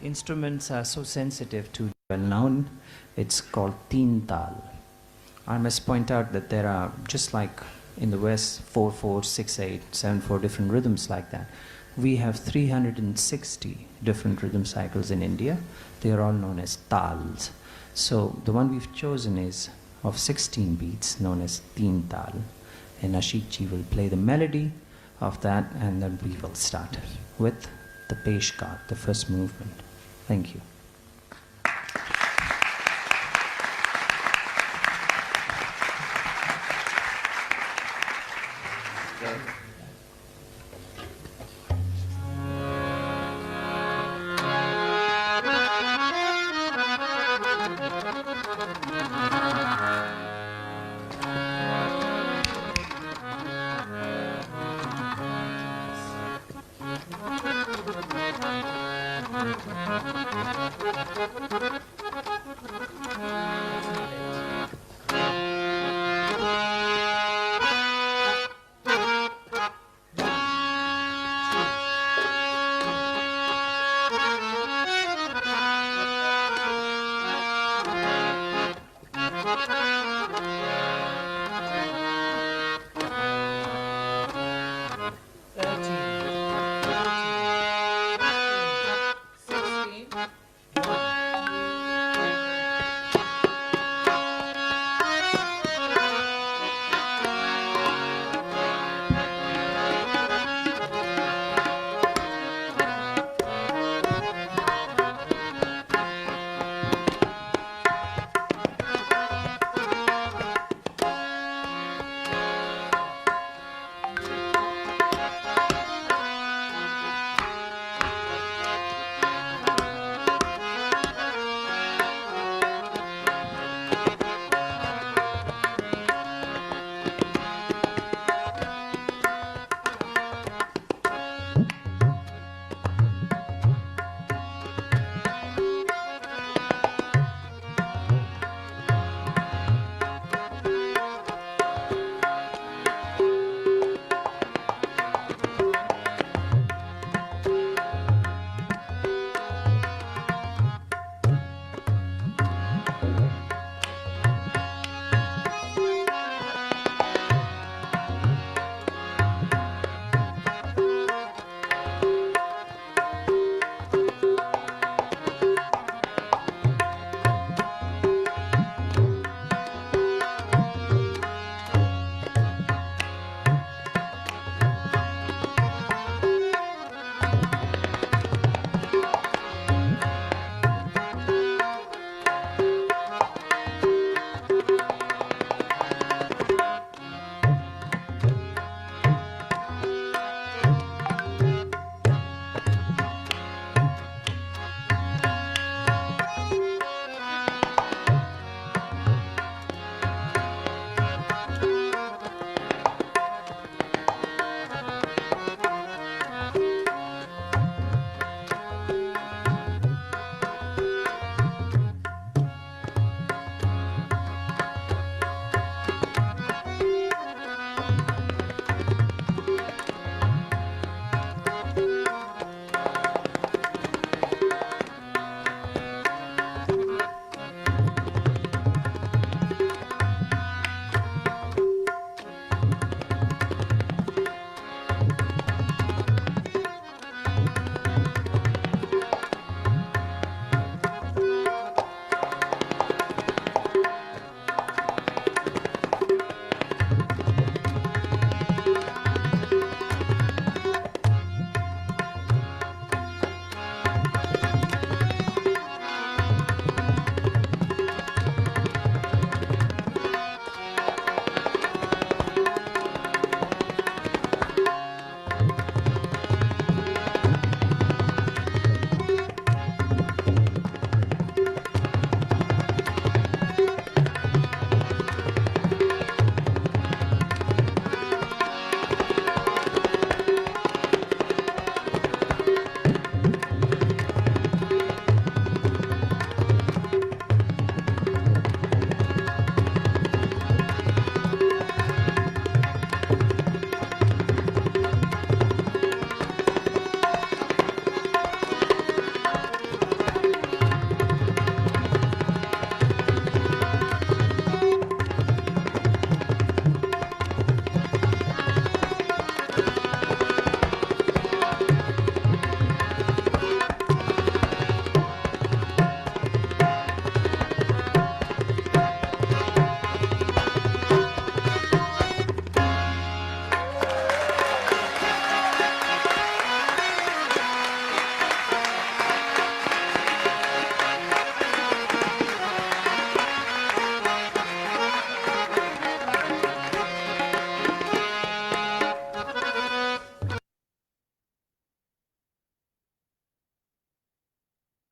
instruments are so sensitive to well known. It's called Teen Tal. I must point out that there are, just like in the West, 4/4, 6/8, 7/4 different rhythms like that. We have 360 different rhythm cycles in India. They are all known as tals. So the one we've chosen is of 16 beats, known as Teen Tal. And Ashik ji will play the melody of that, and then we will start with the Peshkar, the first movement. Thank you.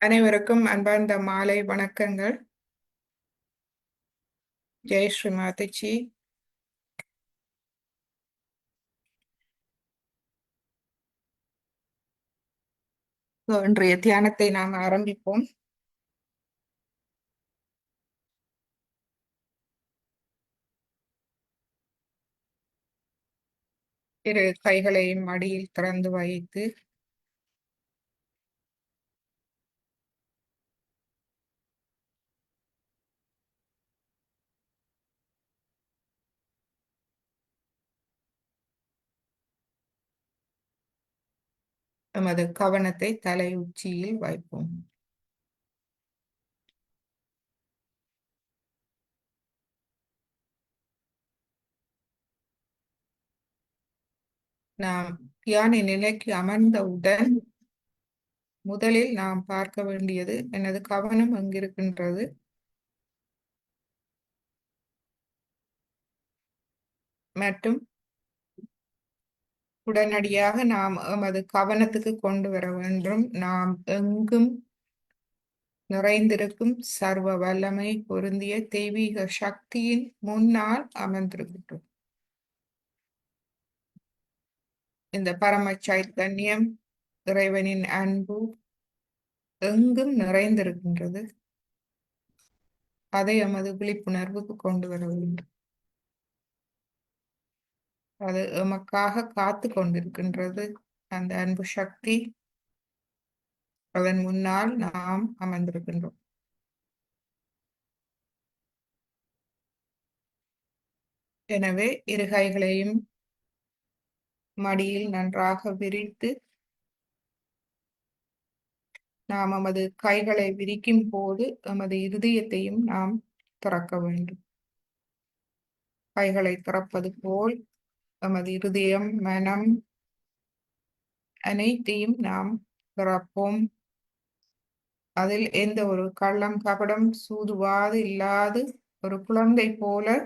அனைவருக்கும் அன்பார்ந்த மாலை வணக்கங்கள். ஜெய் ஸ்ரீ மாதாஜி. இன்றைய தியானத்தை நாம் ஆரம்பிப்போம். இரு கைகளையும் மடியில் திறந்து வைத்து நமது கவனத்தை தலை உச்சியில் வைப்போம். நாம் தியான நிலைக்கு அமர்ந்தவுடன் முதலில் நாம் பார்க்க வேண்டியது எனது கவனம் எங்கிருக்கின்றது, மற்றும் உடனடியாக நாம் நமது கவனத்துக்கு கொண்டு வர வேண்டும். நாம் எங்கும் நிறைந்திருக்கும் சர்வ வல்லமை பொருந்திய தெய்வீக சக்தியின் முன்னால் அமர்ந்திருக்கின்றோம். இந்த பரம சைத்தன்யம், இறைவனின் அன்பு எங்கும் நிறைந்திருக்கின்றது. அதை எமது விழிப்புணர்வுக்கு கொண்டு வர வேண்டும். அது எமக்காக காத்து கொண்டிருக்கின்றது. அந்த அன்பு சக்தி, அதன் முன்னால் நாம் அமர்ந்திருக்கின்றோம். எனவே இரு கைகளையும் மடியில் நன்றாக விரித்து, நாம் நமது கைகளை விரிக்கும் போது நமது இருதயத்தையும் நாம் திறக்க வேண்டும். கைகளை திறப்பது போல் நமது இருதயம், மனம் அனைத்தையும் நாம் திறப்போம். அதில் எந்த ஒரு கள்ளம் கபடம் சூதுவாது இல்லாது ஒரு குழந்தை போல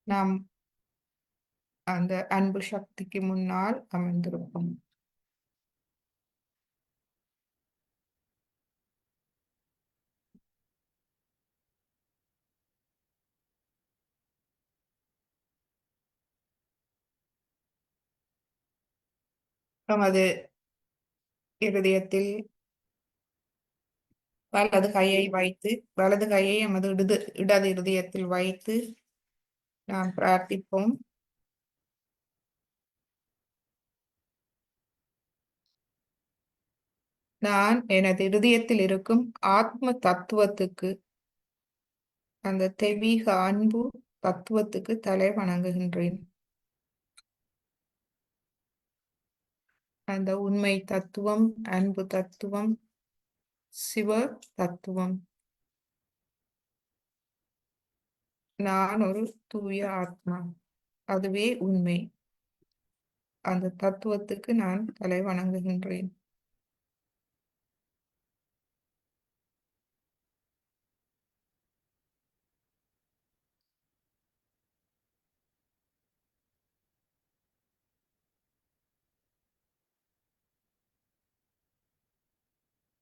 நாம் அந்த அன்பு சக்திக்கு முன்னால் அமர்ந்திருப்போம். நமது இருதயத்தில் வலது கையை வைத்து, வலது கையை நமது இடது இருதயத்தில் வைத்து நாம் பிரார்த்திப்போம். நான் எனது இருதயத்தில் இருக்கும் ஆத்ம தத்துவத்துக்கு, அந்த தெய்வீக அன்பு தத்துவத்துக்கு தலை வணங்குகின்றேன். அந்த உண்மை தத்துவம், அன்பு தத்துவம், சிவ தத்துவம். நான் ஒரு தூய ஆத்மா, அதுவே உண்மை. அந்த தத்துவத்துக்கு நான் தலை வணங்குகின்றேன்.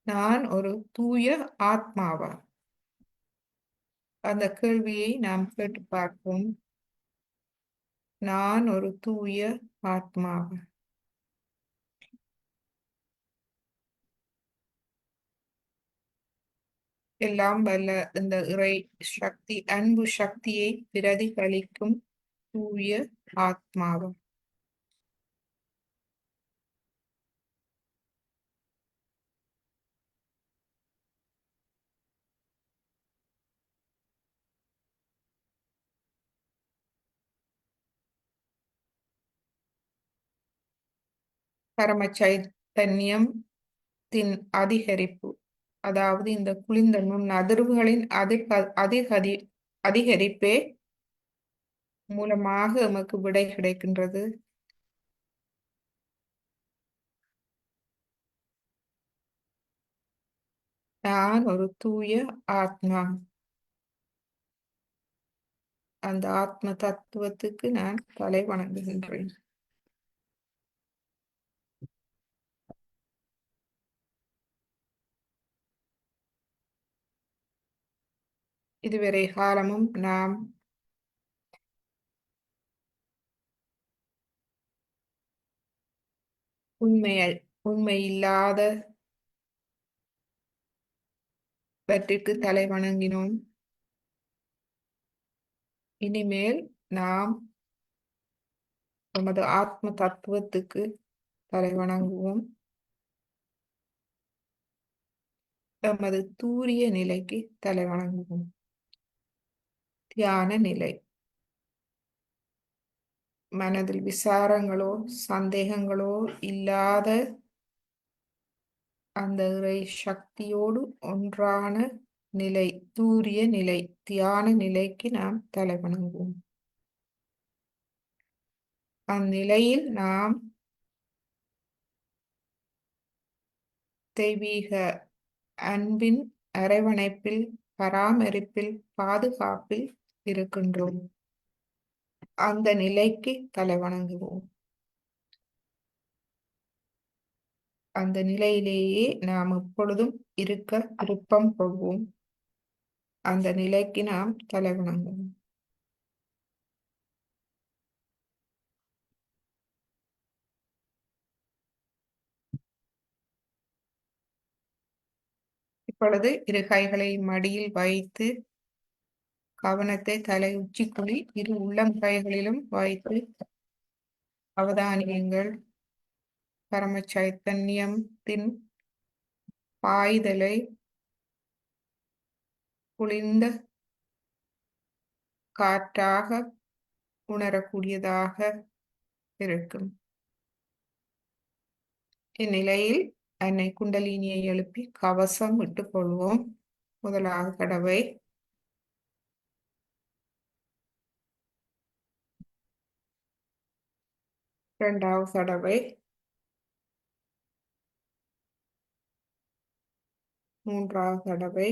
நான் ஒரு தூய ஆத்மாவா? அந்த கேள்வியை நாம் கேட்டு பார்ப்போம். நான் ஒரு தூய ஆத்மாவா? எல்லாம் வல்ல இந்த இறை சக்தி, அன்பு சக்தியை பிரதிபலிக்கும் தூய ஆத்மாவா? பரம சைத்தன்யம் அதிகரிப்பு, அதாவது இந்த குளிர்ந்த நுண் அதிர்வுகளின் அதிகரிப்பே மூலமாக எமக்கு விடை கிடைக்கின்றது. நான் ஒரு தூய ஆத்மா. அந்த ஆத்ம தத்துவத்துக்கு நான் தலை வணங்குகின்றேன். இதுவரை காலமும் நாம் உண்மையில்லாதவற்றிற்கு தலை வணங்கினோம். இனிமேல் நாம் நமது ஆத்ம தத்துவத்துக்கு தலை வணங்குவோம். நமது தூரிய நிலைக்கு தலை வணங்குவோம். தியான நிலை. மனதில் விசாரங்களோ சந்தேகங்களோ இல்லாத அந்த இறை சக்தியோடு ஒன்றான நிலை, தூரிய நிலை, தியான நிலைக்கு நாம் தலை வணங்குவோம். அந்நிலையில் நாம் தெய்வீக அன்பின் அரவணைப்பில், பராமரிப்பில், பாதுகாப்பில் இருக்கின்றோம். அந்த நிலைக்கு தலை வணங்குவோம். அந்த நிலையிலேயே நாம் எப்பொழுதும் இருக்க விருப்பம் கொள்வோம். அந்த நிலைக்கு நாம் தலை வணங்குவோம். இப்பொழுது இரு கைகளை மடியில் வைத்து கவனத்தை தலை உச்சிக்குழி இரு உள்ளம் கைகளிலும் வைத்து அவதானியங்கள். பரம சைத்தன்யத்தின் பாய்தலை குளிர்ந்த காற்றாக உணரக்கூடியதாக இருக்கும். இந்நிலையில் அன்னை குண்டலினியை எழுப்பி கவசம் விட்டுக் கொள்வோம். முதலாவது தடவை, இரண்டாவது தடவை, மூன்றாவது தடவை,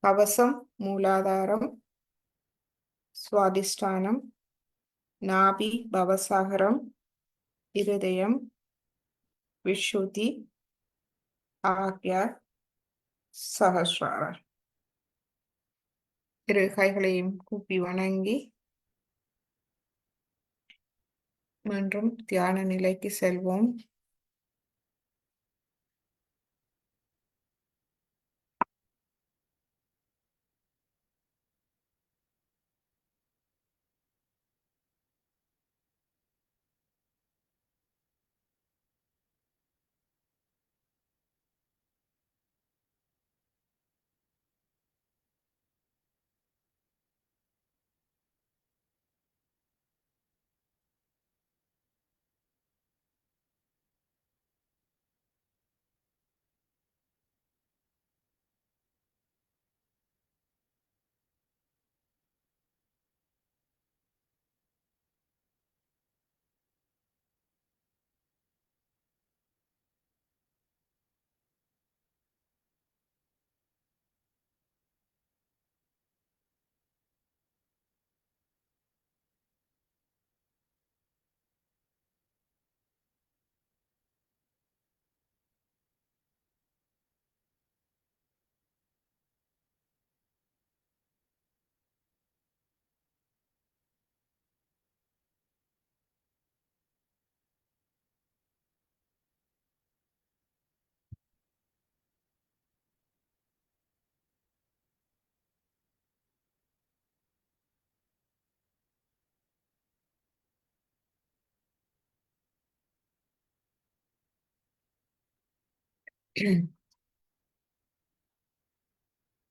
கவசம் மூலாதாரம், சுவாதிஷ்டானம், நாபி பவசாகரம், இருதயம், விஷுதி, ஆக்யா, சஹஸ்ராரம். இரு கைகளையும் கூப்பி வணங்கி மீண்டும் தியான நிலைக்கு செல்வோம்.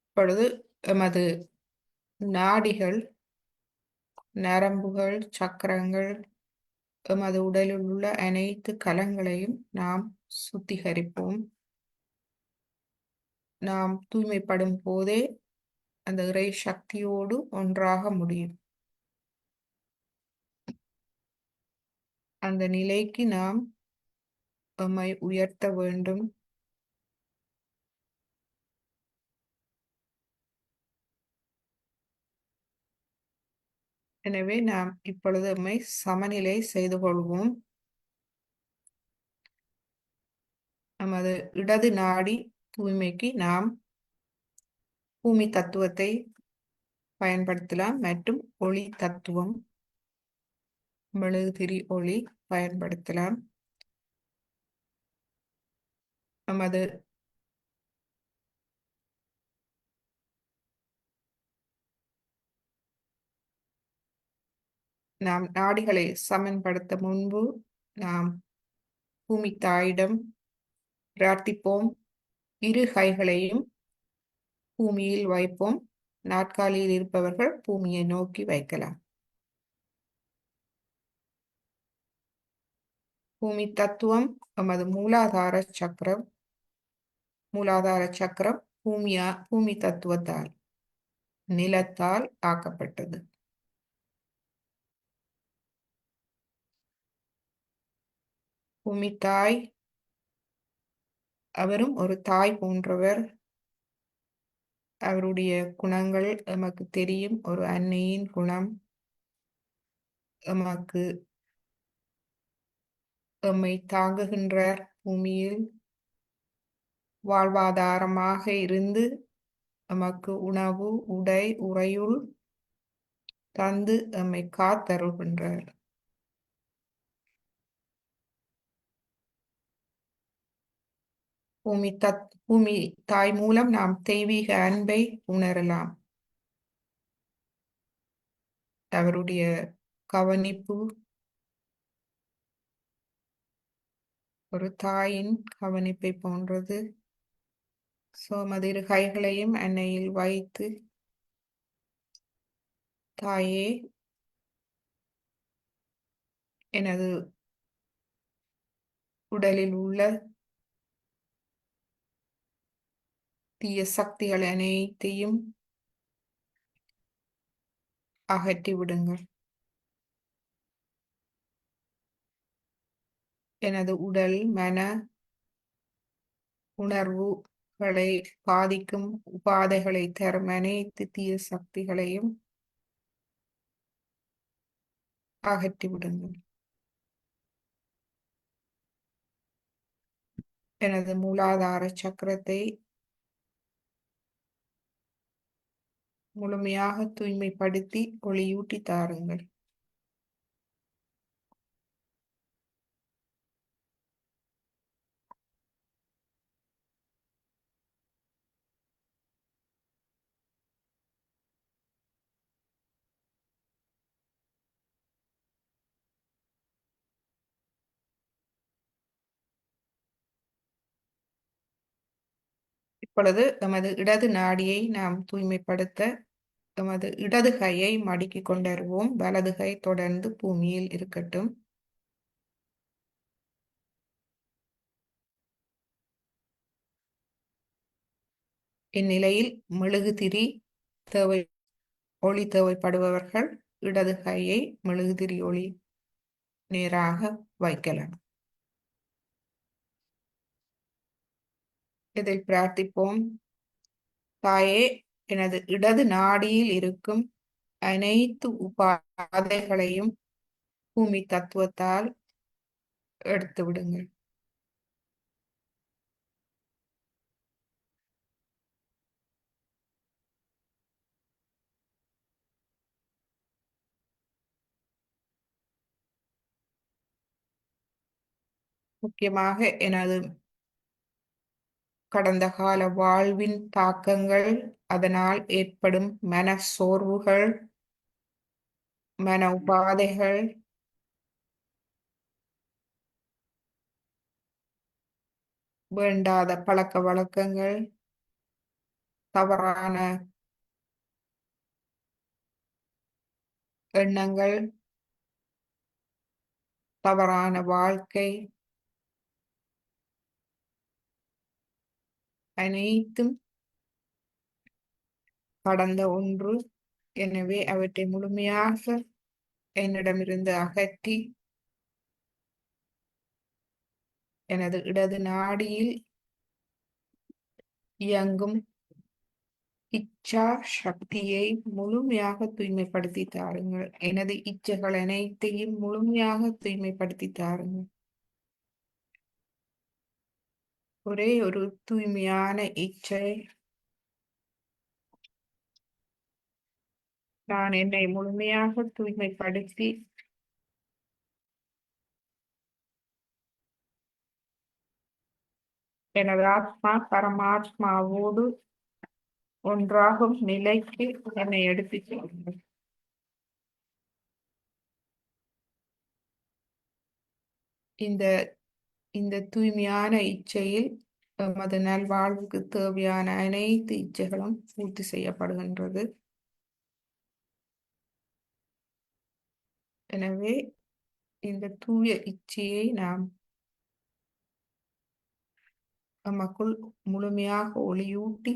இப்பொழுது எமது நாடிகள், நரம்புகள், சக்கரங்கள், எமது உடலில் உள்ள அனைத்து கலங்களையும் நாம் சுத்திகரிப்போம். நாம் தூய்மைப்படும் போதே அந்த இறை சக்தியோடு ஒன்றாக முடியும். அந்த நிலைக்கு நாம் எம்மை உயர்த்த வேண்டும். எனவே நாம் இப்பொழுது எம்மை சமநிலை செய்து கொள்வோம். நமது இடது நாடி தூய்மைக்கு நாம் பூமி தத்துவத்தை பயன்படுத்தலாம் மற்றும் ஒளி தத்துவம் மெழுகுதிரி ஒளி பயன்படுத்தலாம். நமது நாம் நாடிகளை சமன்படுத்த முன்பு நாம் பூமி தாயிடம் பிரார்த்திப்போம். இரு கைகளையும் பூமியில் வைப்போம். நாற்காலியில் இருப்பவர்கள் பூமியை நோக்கி வைக்கலாம். பூமி தத்துவம் நமது மூலாதார சக்கரம். மூலாதார சக்கரம் பூமி தத்துவத்தால் நிலத்தால் ஆக்கப்பட்டது. பூமி தாய் அவரும் ஒரு தாய் போன்றவர். அவருடைய குணங்கள் நமக்கு தெரியும். ஒரு அன்னையின் குணம் எமக்கு எம்மை தாங்குகின்றார். பூமியில் வாழ்வாதாரமாக இருந்து எமக்கு உணவு உடை உறையுள் தந்து எம்மை காத்தருள்கின்றார். பூமி தாய் மூலம் நாம் தெய்வீக அன்பை உணரலாம். அவருடைய கவனிப்பு ஒரு தாயின் கவனிப்பை போன்றது. சோமதிரு கைகளையும் அன்னையில் வைத்து, தாயே, எனது உடலில் உள்ள தீய சக்திகள் அனைத்தையும் அகற்றி விடுங்கள். எனது உடல் மன உணர்வுகளை பாதிக்கும் உபாதைகளை தரும் அனைத்து தீய சக்திகளையும் அகற்றி விடுங்கள். எனது மூலாதார சக்கரத்தை முழுமையாக தூய்மைப்படுத்தி ஒளியூட்டி தாருங்கள். இப்பொழுது நமது இடது நாடியை நாம் தூய்மைப்படுத்த நமது இடது கையை மடக்கிக் கொண்டருவோம். வலது கை தொடர்ந்து பூமியில் இருக்கட்டும். இந்நிலையில் மெழுகுதிரி ஒளி தேவைப்படுபவர்கள் இடது கையை மெழுகுதிரி ஒளி நேராக வைக்கலாம். இதில் பிரார்த்திப்போம். தாயே, எனது இடது நாடியில் இருக்கும் அனைத்து உபாதைகளையும் பூமி தத்துவத்தால் எடுத்து விடுங்கள். முக்கியமாக எனது கடந்த கால வாழ்வின் தாக்கங்கள், அதனால் ஏற்படும் மன சோர்வுகள், மன உபாதைகள், வேண்டாத பழக்க வழக்கங்கள், தவறான எண்ணங்கள், தவறான வாழ்க்கை அனைத்தும் கடந்த ஒன்று. எனவே அவற்றை முழுமையாக என்னிடமிருந்து அகற்றி எனது இடது நாடியில் இயங்கும் இச்சா சக்தியை முழுமையாக தூய்மைப்படுத்தி தாருங்கள். எனது இச்சைகள் அனைத்தையும் முழுமையாக தூய்மைப்படுத்தி தாருங்கள். ஒரே ஒரு தூய்மையான இச்சை, நான் என்னை முழுமையாக தூய்மைப்படுத்தி எனது ஆத்மா பரமாத்மாவோடு ஒன்றாகும் நிலைக்கு என்னை எடுத்துச் செல்லும். இந்த இந்த தூய்மையான இச்சையில் எமது நல்வாழ்வுக்கு தேவையான அனைத்து இச்சைகளும் பூர்த்தி செய்யப்படுகின்றது. எனவே இந்த தூய இச்சையை நாம் நமக்குள் முழுமையாக ஒளியூட்டி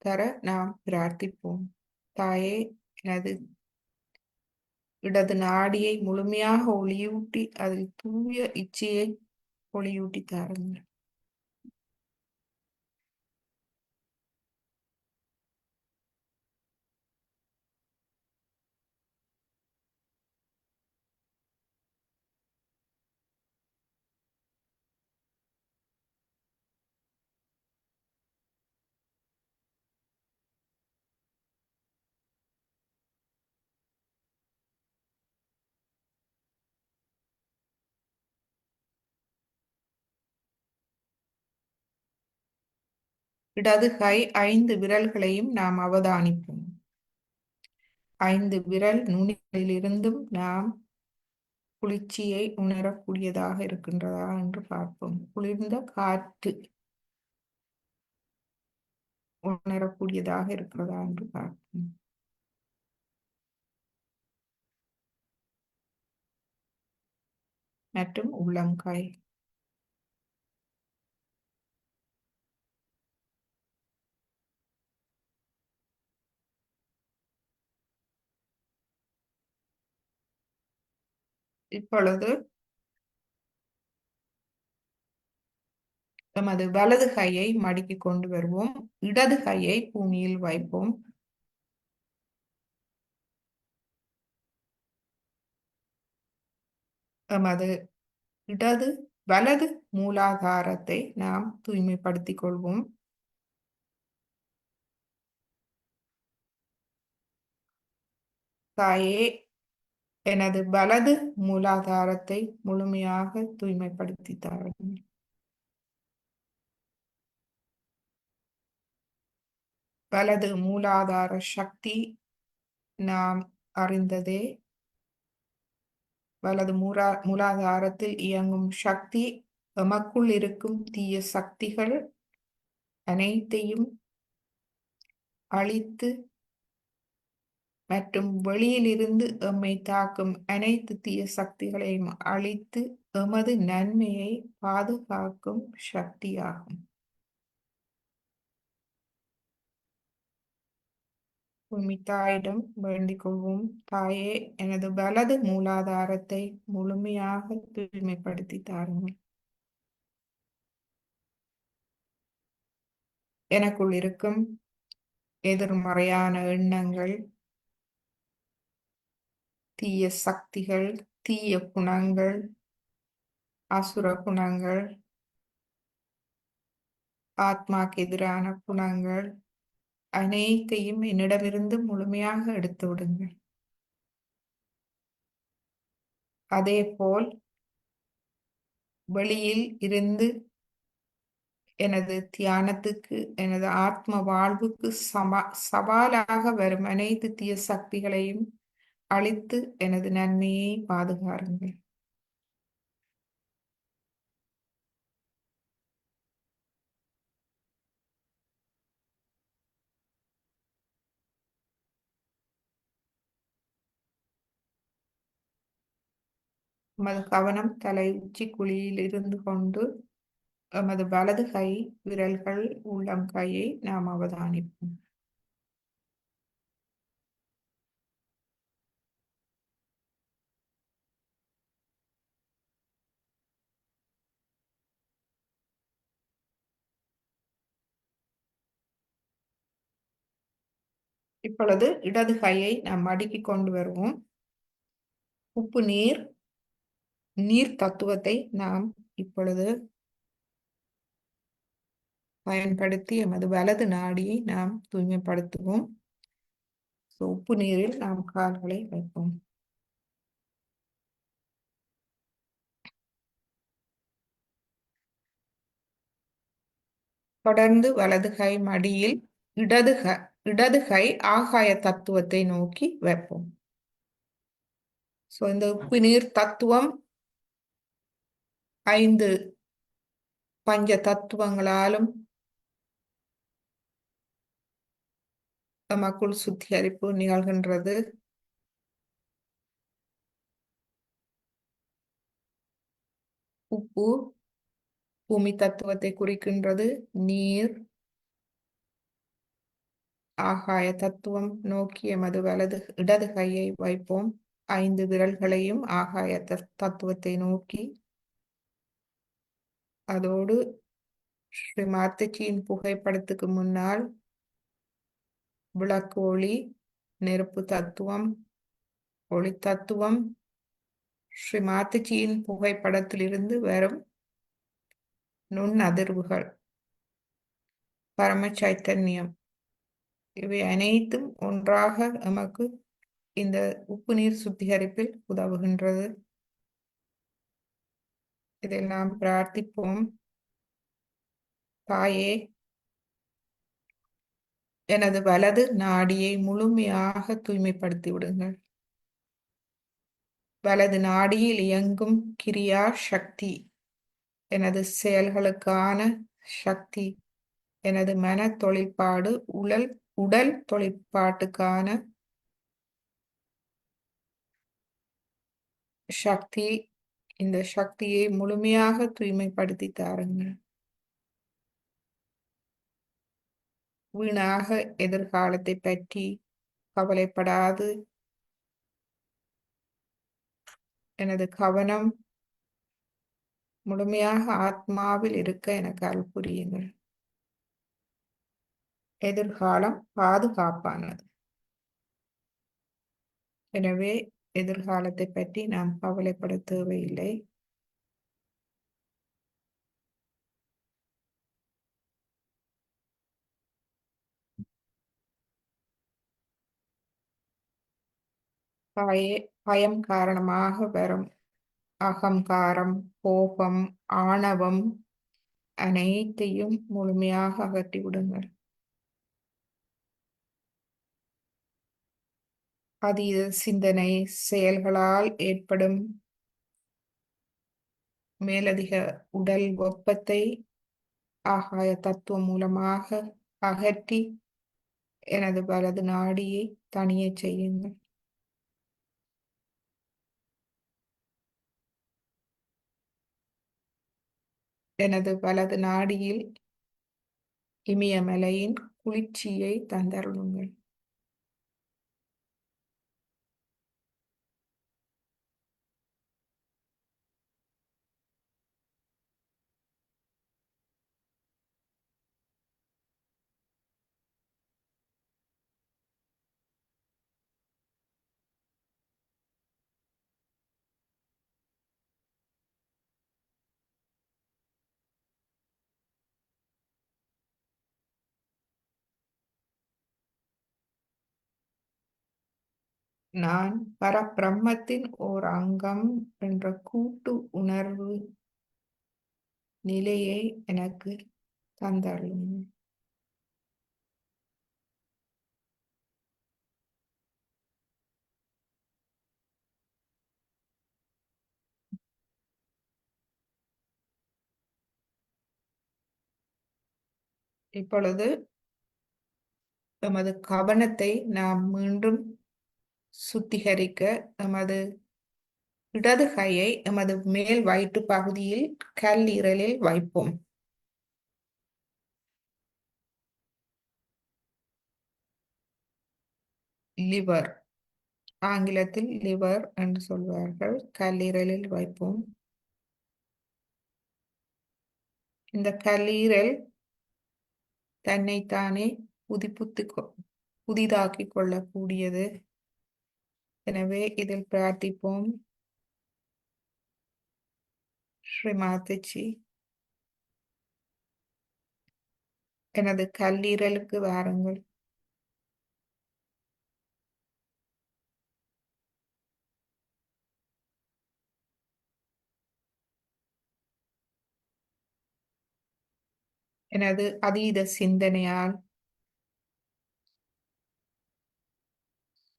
தர நாம் பிரார்த்திப்போம். தாயே, எனது இடது நாடியை முழுமையாக ஒளியூட்டி அதில் தூய இச்சையை ஒளியூட்டி தாருங்கள். இடது கை 5 விரல்களையும் நாம் அவதானிப்போம். 5 விரல் நுனிகளிலிருந்தும் நாம் குளிர்ச்சியை உணரக்கூடியதாக இருக்கின்றதா என்று பார்ப்போம். குளிர்ந்த காற்று உணரக்கூடியதாக இருக்கிறதா என்று பார்ப்போம். மற்றும் உள்ளங்கை. இப்பொழுது நமது வலது கையை மடக்கிக் கொண்டு வருவோம். இடது கையை பூமியில் வைப்போம். நமது வலது மூலாதாரத்தை நாம் தூய்மைப்படுத்திக் கொள்வோம். தாயே, எனது வலது மூலாதாரத்தை முழுமையாக தூய்மைப்படுத்தி தாருங்கள். வலது மூலாதார சக்தி நாம் அறிந்ததே. வலது மூலாதாரத்தில் இயங்கும் சக்தி எமக்குள் இருக்கும் தீய சக்திகள் அனைத்தையும் அழித்து மற்றும் வெளியிலிருந்து எம்மை தாக்கும் அனைத்து தீய சக்திகளையும் அழித்து எமது நன்மையை பாதுகாக்கும் சக்தியாகும். பூமி தாயிடம் வேண்டிக் கொள்வோம். தாயே, எனது வலது மூலாதாரத்தை முழுமையாக தூய்மைப்படுத்தி தாருங்கள். எனக்குள் இருக்கும் எதிர்மறையான எண்ணங்கள், தீய சக்திகள், தீய குணங்கள், அசுர குணங்கள், ஆத்மாக்கு எதிரான குணங்கள் அனைத்தையும் என்னிடமிருந்து முழுமையாக எடுத்து விடுங்கள். அதேபோல் வெளியில் இருந்து எனது தியானத்துக்கு, எனது ஆத்ம வாழ்வுக்கு சவாலாக வரும் அனைத்து தீய சக்திகளையும் அழித்து எனது நன்மையை பாதுகாருங்கள். நமது கவனம் தலை உச்சி குழியில் இருந்து கொண்டு எமது வலது கை விரல்கள் உள்ளங்கையை நாம் அவதானிப்போம். இப்பொழுது இடது கையை நாம் மடக்கிக் கொண்டு வருவோம். உப்பு நீர் நீர் தத்துவத்தை நாம் இப்பொழுது பயன்படுத்தி எமது வலது நாடியை நாம் தூய்மைப்படுத்துவோம். உப்பு நீரில் நாம் கால்களை வைப்போம். தொடர்ந்து வலது கை மடியில் இடது கை ஆகாய தத்துவத்தை நோக்கி வைப்போம். இந்த உப்பு நீர் தத்துவம் 5 பஞ்ச தத்துவங்களாலும் நமக்குள் சுத்திகரிப்பு நிகழ்கின்றது. உப்பு பூமி தத்துவத்தை குறிக்கின்றது. நீர் ஆகாய தத்துவம் நோக்கி எமது இடது கையை வைப்போம். 5 விரல்களையும் ஆகாய தத்துவத்தை நோக்கி. அதோடு ஸ்ரீ மாத்தஜியின் புகைப்படத்துக்கு முன்னால் விளக்கு ஒளி, நெருப்பு தத்துவம், ஒளி தத்துவம், ஸ்ரீ மாத்தஜியின் புகைப்படத்திலிருந்து வரும் நுண் அதிர்வுகள், பரம சைத்தன்யம், இவை அனைத்தும் ஒன்றாக நமக்கு இந்த உப்பு நீர் சுத்திகரிப்பில் உதவுகின்றது. இதை நாம் பிரார்த்திப்போம். தாயே, எனது வலது நாடியை முழுமையாக தூய்மைப்படுத்தி விடுங்கள். வலது நாடியில் இயங்கும் கிரியா சக்தி, எனது செயல்களுக்கான சக்தி, எனது மன தொழிற்பாடு, உடல் தொழிற்பாட்டுக்கான சக்தி, இந்த சக்தியை முழுமையாக தூய்மைப்படுத்தி தாருங்கள். வீணாக எதிர்காலத்தை பற்றி கவலைப்படாது எனது கவனம் முழுமையாக ஆத்மாவில் இருக்க எனக்கு அருள் புரியுங்கள். எதிர்காலம் பாதுகாப்பானது. எனவே எதிர்காலத்தை பற்றி நாம் கவலைப்பட தேவையில்லை. பயம் காரணமாக வரும் அகங்காரம், கோபம், ஆணவம் அனைத்தையும் முழுமையாக அகற்றி விடுங்கள். அதீத சிந்தனை செயல்களால் ஏற்படும் மேலதிக உடல் வெப்பத்தை ஆகாய தத்துவம் மூலமாக அகற்றி எனது வலது நாடியை தனிய செய்யுங்கள். எனது வலது நாடியில் இமயமலையின் குளிர்ச்சியை தந்தருளுங்கள். நான் பரபிரம்மத்தின் ஓர் அங்கம் என்ற கூட்டு உணர்வு நிலையை எனக்கு தந்தருளுங்கள். இப்பொழுது எமது கவனத்தை நாம் மீண்டும் சுத்திகரிக்க எமது இடது கையை எமது மேல் வயிற்று பகுதியில் கல்லீரலில் வைப்போம். லிவர், ஆங்கிலத்தில் லிவர் என்று சொல்வார்கள். கல்லீரலில் வைப்போம். இந்த கல்லீரல் தன்னைத்தானே புதிதாக்கிக் கொள்ளக்கூடியது. எனவே இதில் பிரார்த்திப்போம். ஸ்ரீ மாதாஜி, எனது கல்லீரலுக்கு வாருங்கள். எனது அதீத சிந்தனையால்,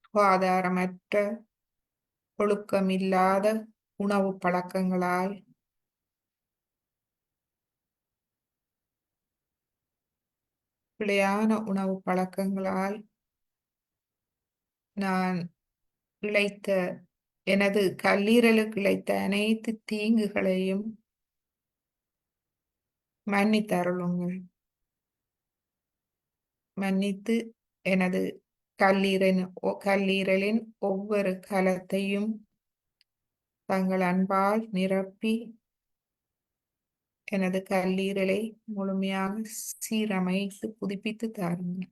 சுகாதாரமற்ற, ஒழுக்கமில்லாத உணவு பழக்கங்களால், பிழையான உணவு பழக்கங்களால் நான் இழைத்த எனது கல்லீரலுக்கு இழைத்த அனைத்து தீங்குகளையும் மன்னித்தருளுங்கள். மன்னித்து எனது கல்லீரலின் ஒவ்வொரு கலத்தையும் தங்கள் அன்பால் நிரப்பி எனது கல்லீரலை முழுமையாக சீரமைத்து புதுப்பித்து தாருங்கள்.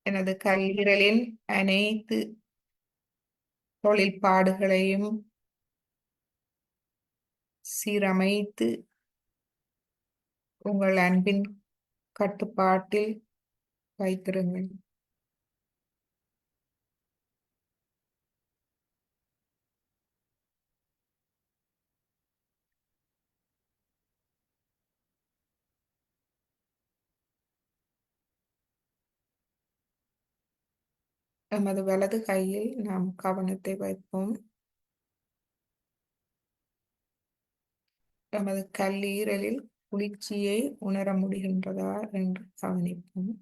எனது கல்லீரலின் அனைத்து தொழில்பாடுகளையும் சீரமைத்து உங்கள் அன்பின் கட்டுப்பாட்டில் வைத்திருங்கள். எமது வலது கையில் நாம் கவனத்தை வைப்போம். எமது கல்லீரலில் குளிர்ச்சியை உணர முடிகின்றதா என்று கவனிப்போம்.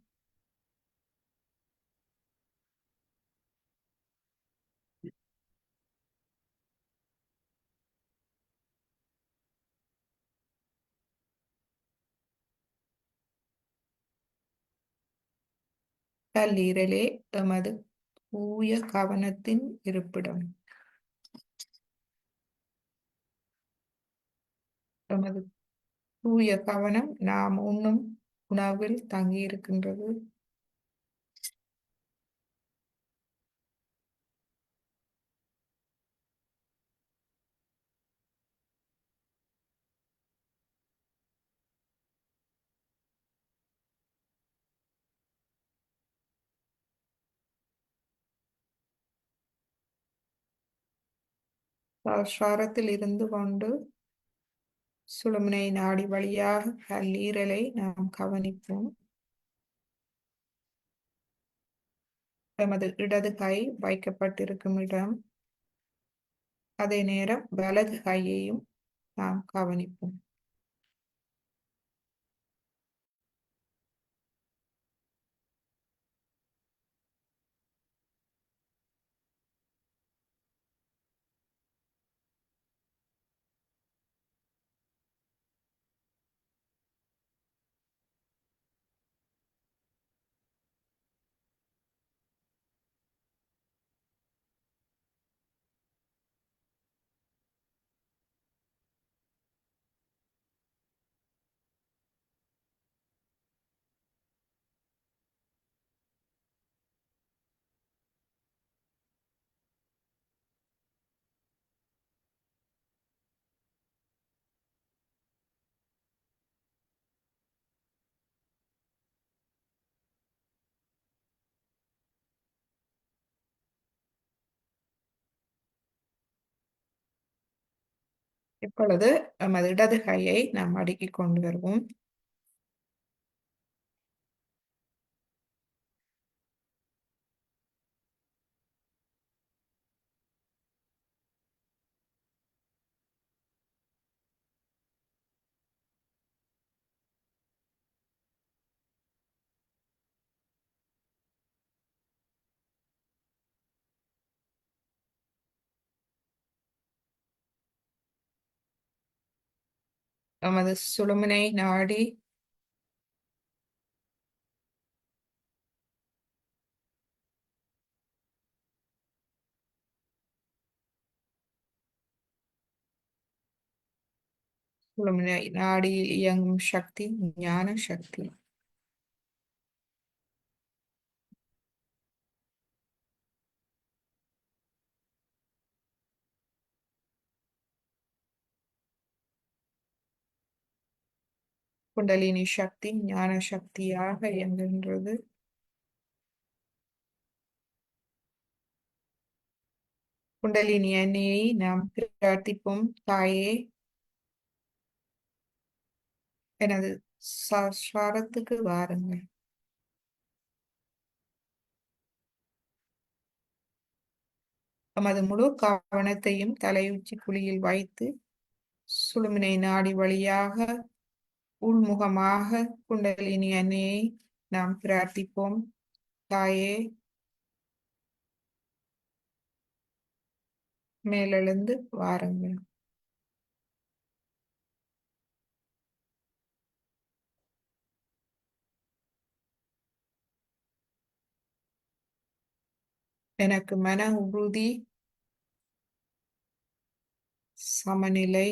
கல்லீரலே எமது தூய கவனத்தின் இருப்பிடம். எமது தூய கவனம் நாம் உண்ணும் உணவில் தங்கியிருக்கின்றது. சுவாசத்தில் இருந்து கொண்டு சுழுமுனை நாடி வழியாக கல்லீரலை நாம் கவனிப்போம். எமது இடது கை வைக்கப்பட்டிருக்கும் இடம், அதே நேரம் வலது கையையும் நாம் கவனிப்போம். இப்பொழுது நமது இடது கையை நாம் அடுக்கிக் கொண்டு வருவோம். நமது சுழுமுனை நாடி சுழுமுனை நாடியில் இயங்கும் சக்தி ஞான சக்தி. குண்டலினி சக்தி ஞான சக்தியாக இயங்குகின்றது. குண்டலினி அன்னையை நாம் பிரார்த்திப்போம். தாயே, எனது சஹஸ்ராரத்துக்கு வாருங்கள். நமது முழு கவனத்தையும் தலையுச்சி குழியில் வைத்து சுழுமினை நாடி வழியாக உள்முகமாக குண்டலினி அன்னையை நாம் பிரார்த்திப்போம். தாயே, மேலெழுந்து வாருங்கள். எனக்கு மன உறுதி, சமநிலை,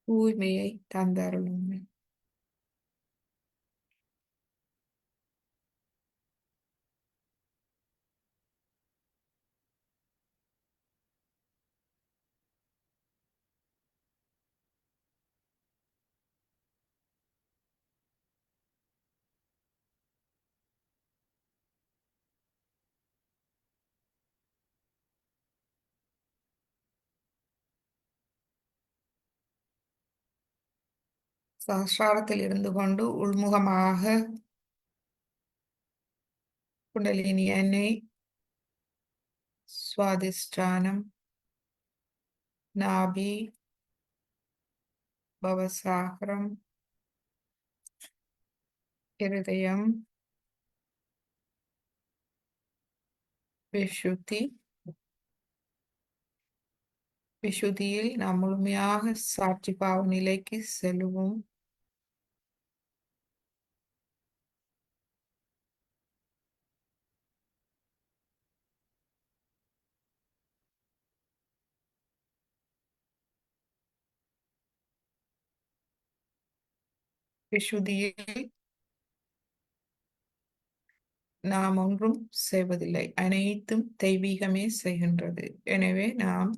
தூய்மையை தந்தருளுங்கள். சஹஸ்ராரத்தில் இருந்து கொண்டு உள்முகமாக குண்டலினி அன்னை சுவாதிஷ்டானம், நாபி, பவசாகரம், இருதயம், விஷுதி, விஷுதியில் நாம் முழுமையாக சாட்சி பாவ நிலைக்கு செல்வோம். விஷுதியில் நாம் ஒன்றும் செய்வதில்லை, அனைத்தும் தெய்வீகமே செய்கின்றது. எனவே நாம்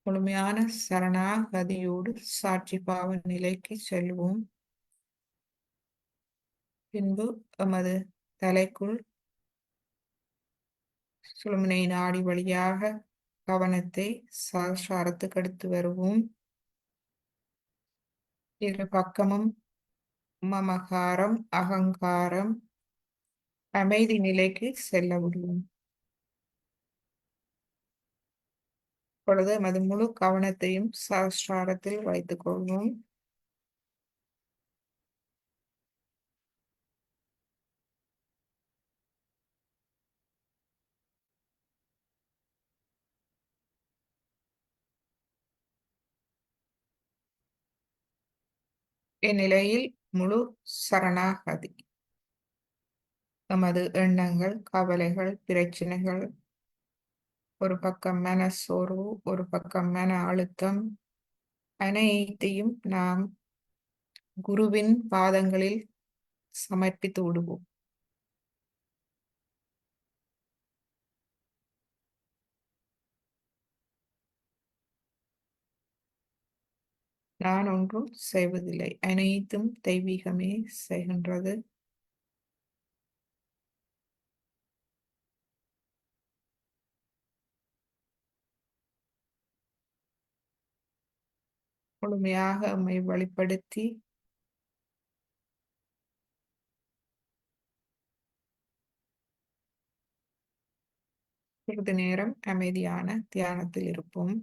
முழுமையான சரணாகதியோடு சாட்சி பாவ நிலைக்கு செல்வோம். பின்பு எமது தலைக்குள் சுழுமினை நாடி வழியாக கவனத்தை சஹஸ்ராரத்துக்கு எடுத்து வருவோம். இரு பக்கமும் மமகாரம், அகங்காரம், அமைதி நிலைக்கு செல்ல விடுவோம். இப்பொழுது எமது முழு கவனத்தையும் சஹஸ்ராரத்தில் வைத்துக் கொள்வோம். இந்நிலையில் முழு சரணாகதி. நமது எண்ணங்கள், கவலைகள், பிரச்சனைகள், ஒரு பக்கம் மனசோர்வு, ஒரு பக்கம் மன அழுத்தம், அனைத்தையும் நாம் குருவின் பாதங்களில் சமர்ப்பித்து விடுவோம். நான் ஒன்றும் செய்வதில்லை, அனைத்தும் தெய்வீகமே செய்கின்றது. முழுமையாக நம்மை வழிப்படுத்தி சிறிது நேரம் அமைதியான தியானத்தில் இருப்போம்.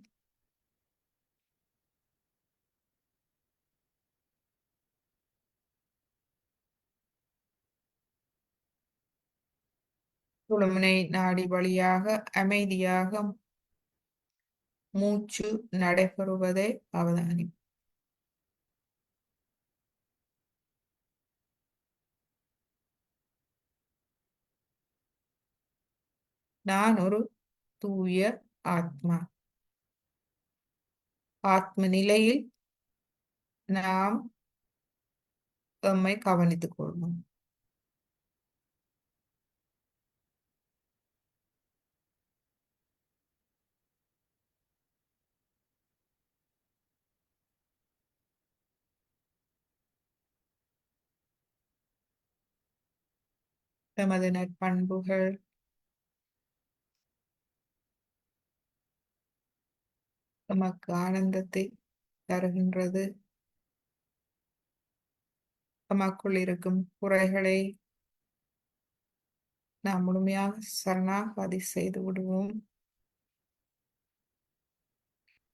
சுழுமுனை நாடி வழியாக அமைதியாக மூச்சு நடைபெறுவதை அவதானி. நான் ஒரு தூய ஆத்மா. ஆத்ம நிலையில் நாம் எம்மை கவனித்துக் கொள்வோம். எமது நற்பண்புகள் எமக்கு ஆனந்தத்தை தருகின்றது. எமக்குள் இருக்கும் குறைகளை நாம் முழுமையாக சரணாகதி செய்து விடுவோம்.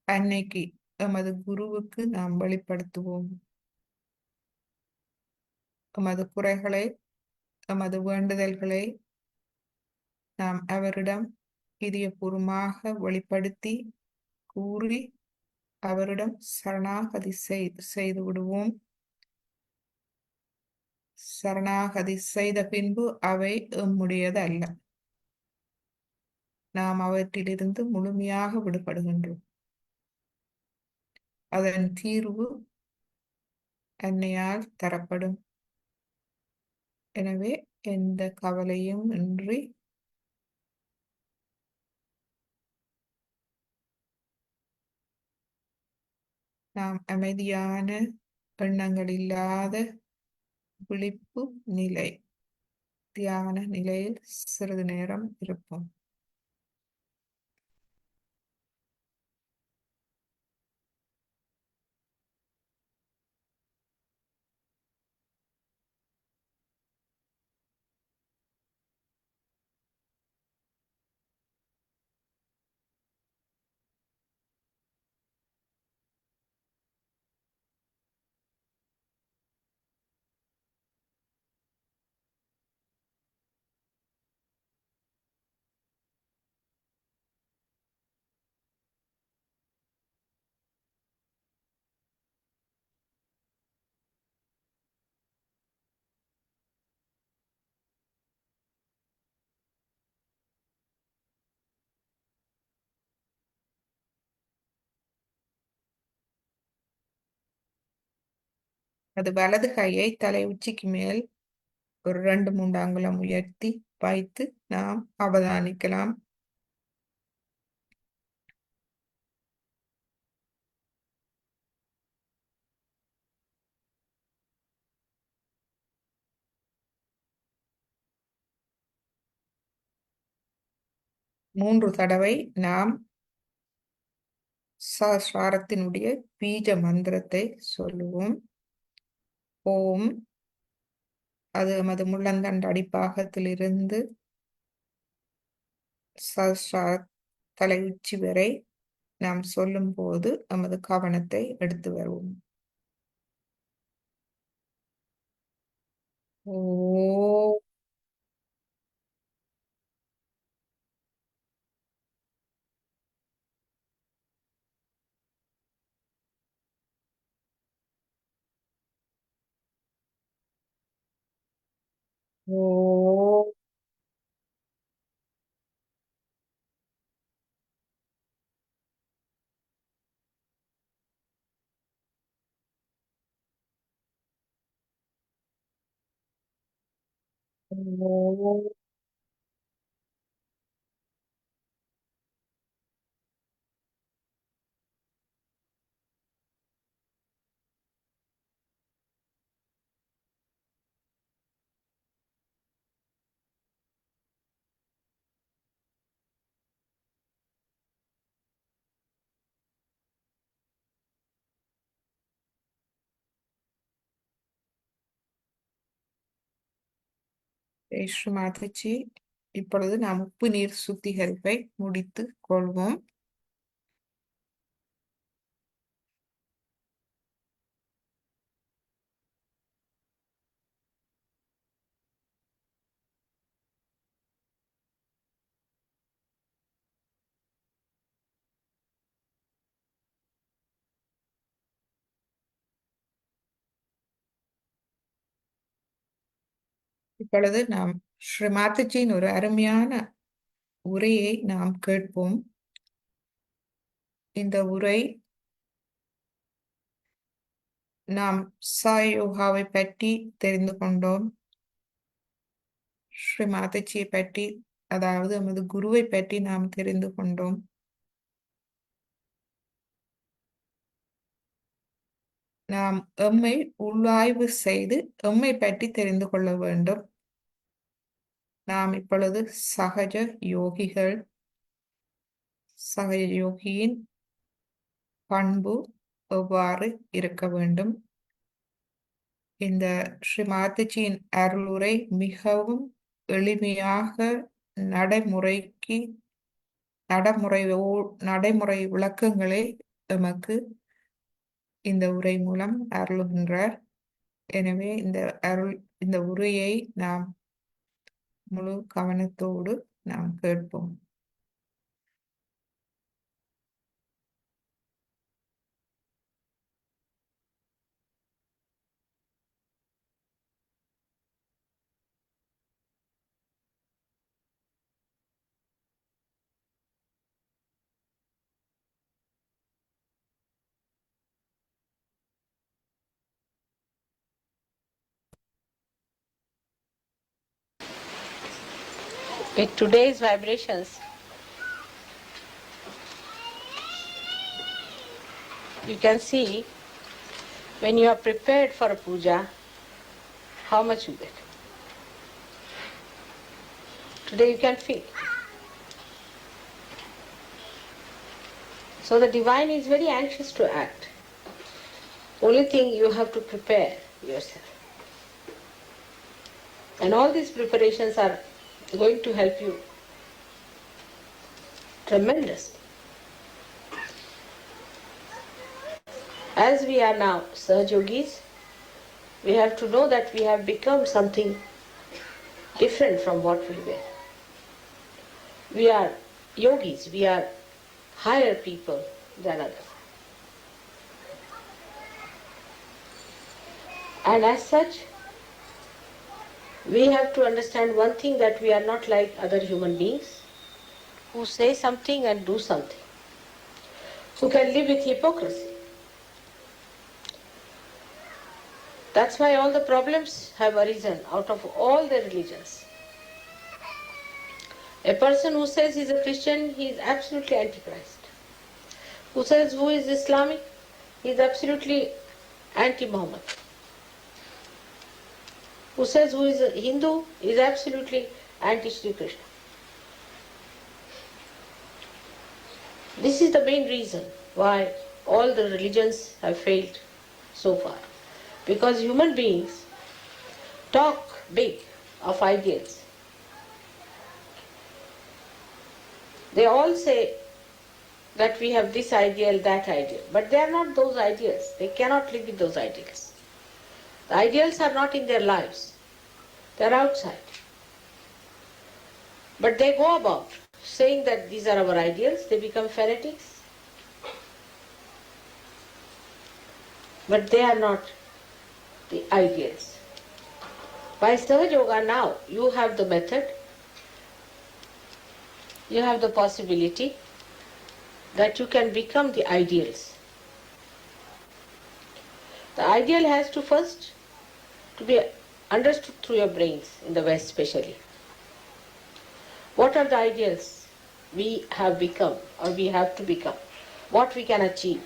அன்னைக்கு எமது குருவுக்கு நாம் வெளிப்படுத்துவோம். எமது குறைகளை, எமது வேண்டுதல்களை நாம் அவரிடம் இதயபூர்வமாக வெளிப்படுத்தி கூறி அவரிடம் சரணாகதி செய்து விடுவோம். சரணாகதி செய்த பின்பு அவை எம்முடையது அல்ல. நாம் அவற்றிலிருந்து முழுமையாக விடுபடுகின்றோம். அதன் தீர்வு அன்னையால் தரப்படும். எனவே எந்த கவலையும் இன்றி நாம் அமைதியான எண்ணங்கள் இல்லாத விழிப்பு நிலை, தியான நிலையில் சிறிது நேரம் இருப்போம். அது வலது கையை தலை உச்சிக்கு மேல் ஒரு 2-3 அங்குலம் உயர்த்தி வைத்து நாம் அவதானிக்கலாம். மூன்று தடவை நாம் சஹஸ்ராரத்தினுடைய பீஜ மந்திரத்தை சொல்லுவோம். ஓம். அது எமது முள்ளந்தண்டு அடிப்பாகத்திலிருந்து சஹஸ்ரார தலை உச்சி வரை நாம் சொல்லும் போது நமது கவனத்தை எடுத்து வருவோம். ஓ. ஓ. ஓ. ஸ்ரீ மாதாஜி, இப்பொழுது நாம் உப்பு நீர் சுத்திகரிப்பை முடித்து கொள்வோம். இப்பொழுது நாம் ஸ்ரீ மாதாஜியின் ஒரு அருமையான உரையை நாம் கேட்போம். இந்த உரை நாம் சாயோகாவை பற்றி தெரிந்து கொண்டோம். ஸ்ரீ மாதாஜியை பற்றி, அதாவது நமது குருவை பற்றி நாம் தெரிந்து கொண்டோம். நாம் எம்மை உள்ளாய்வு செய்து எம்மை பற்றி தெரிந்து கொள்ள வேண்டும். நாம் இப்பொழுது சகஜ யோகிகள். சகஜ யோகியின் பண்பு எவ்வாறு இருக்க வேண்டும்? இந்த ஸ்ரீ மாதாஜியின் அருளுரை மிகவும் எளிமையாக நடைமுறைக்கு நடைமுறை விளக்கங்களை எமக்கு இந்த உரை மூலம் அருளுகின்றார். எனவே இந்த உரையை நாம் முழு கவனத்தோடு நாம் கேட்போம். With today's vibrations, you can see when you are prepared for a puja, how much you get. Today you can feel. So the divine is very anxious to act. Only thing you have to prepare yourself. And all these preparations are going to help you tremendously. As we are now Sahaja-yogis, we have to know that we have become something different from what we were. We are yogis, we are higher people than others. And as such, we have to understand one thing, that we are not like other human beings who say something and do something, who can live with hypocrisy. That's why all the problems have arisen out of all the religions. A person who says he is a Christian, he is absolutely antichrist. Who says who is Islamic, he is absolutely anti-Muhammad. Who says who is a Hindu is absolutely anti-Sri Krishna. This is the main reason why all the religions have failed so far. Because human beings talk big of ideals. They all say that we have this ideal, that ideal, but they are not those ideals. They cannot live with those ideals. The ideals are not in their lives. They are outside. But they go about saying that these are our ideals. They become fanatics. But they are not the ideals. By Sahaja Yoga now, you have the method, you have the possibility that you can become the ideals. The ideal has to first to be understood through your brains, in the West especially. What are the ideals we have become or we have to become? What we can achieve?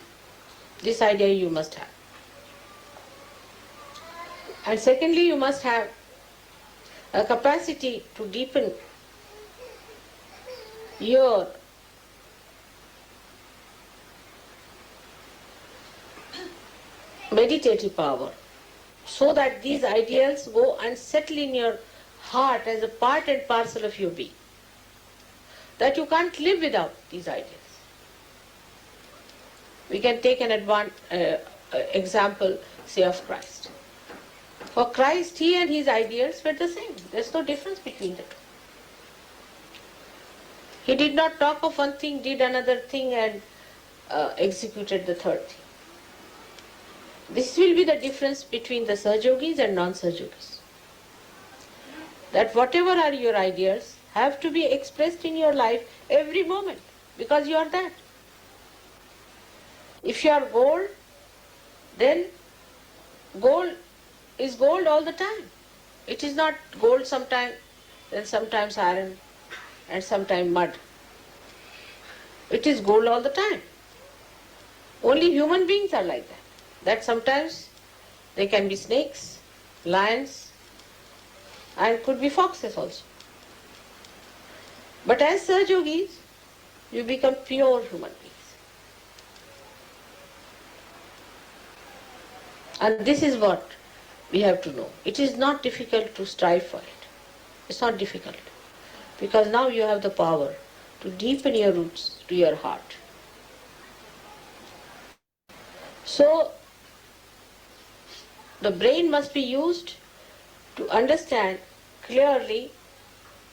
This idea you must have. And secondly, you must have a capacity to deepen your meditative power, so that these ideals go and settle in your heart as a part and parcel of your being. That you can't live without these ideals. We can take an example, say, of Christ. For Christ, he and his ideals were the same. There's no difference between the two. He did not talk of one thing, did another thing, and executed the third thing. This will be the difference between the Sahaja-yogis and non-Sahaja-yogis. That whatever are your ideas have to be expressed in your life every moment, because you are that. If you are gold, then gold is gold all the time. It is not gold sometime, then sometimes iron, and sometimes mud. It is gold all the time. Only human beings are like that. That sometimes they can be snakes, lions, and could be foxes also. But as Sahaja Yogis, you become pure human beings. And this is what we have to know. It is not difficult to strive for it. It's not difficult. Because now you have the power to deepen your roots to your heart. So, the brain must be used to understand clearly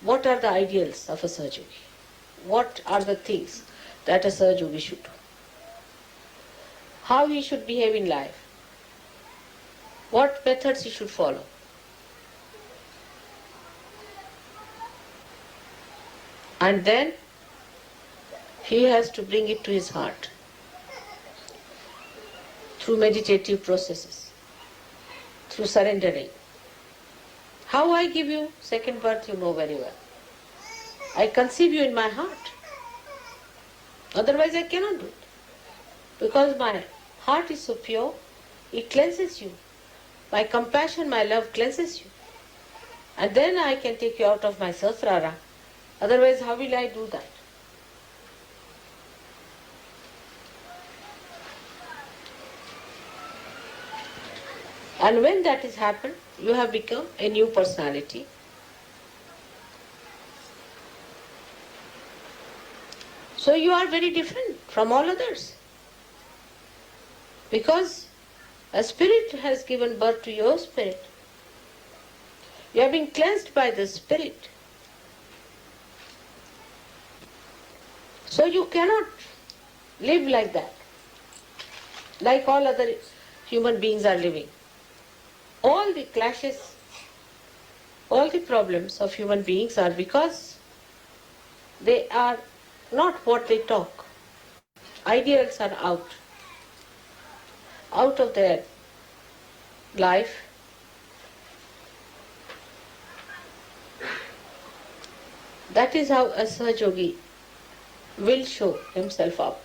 what are the ideals of a Sahaja Yogi. What are the things that a Sahaja Yogi should do. How he should behave in life. What methods he should follow. And then he has to bring it to his heart through meditative processes, through surrendering. How I give you second birth, you know very well. I conceive you in my heart. Otherwise I cannot do it. Because my heart is so pure, it cleanses you. My compassion, my love cleanses you. And then I can take you out of my sasrara. Otherwise, how will I do that? And when that has happened, you have become a new personality. So you are very different from all others. Because a spirit has given birth to your spirit. You have been cleansed by the spirit. So you cannot live like that, like all other human beings are living. All the clashes, all the problems of human beings are because they are not what they talk. Ideals are out of their life. That is how a Sahaja Yogi will show himself up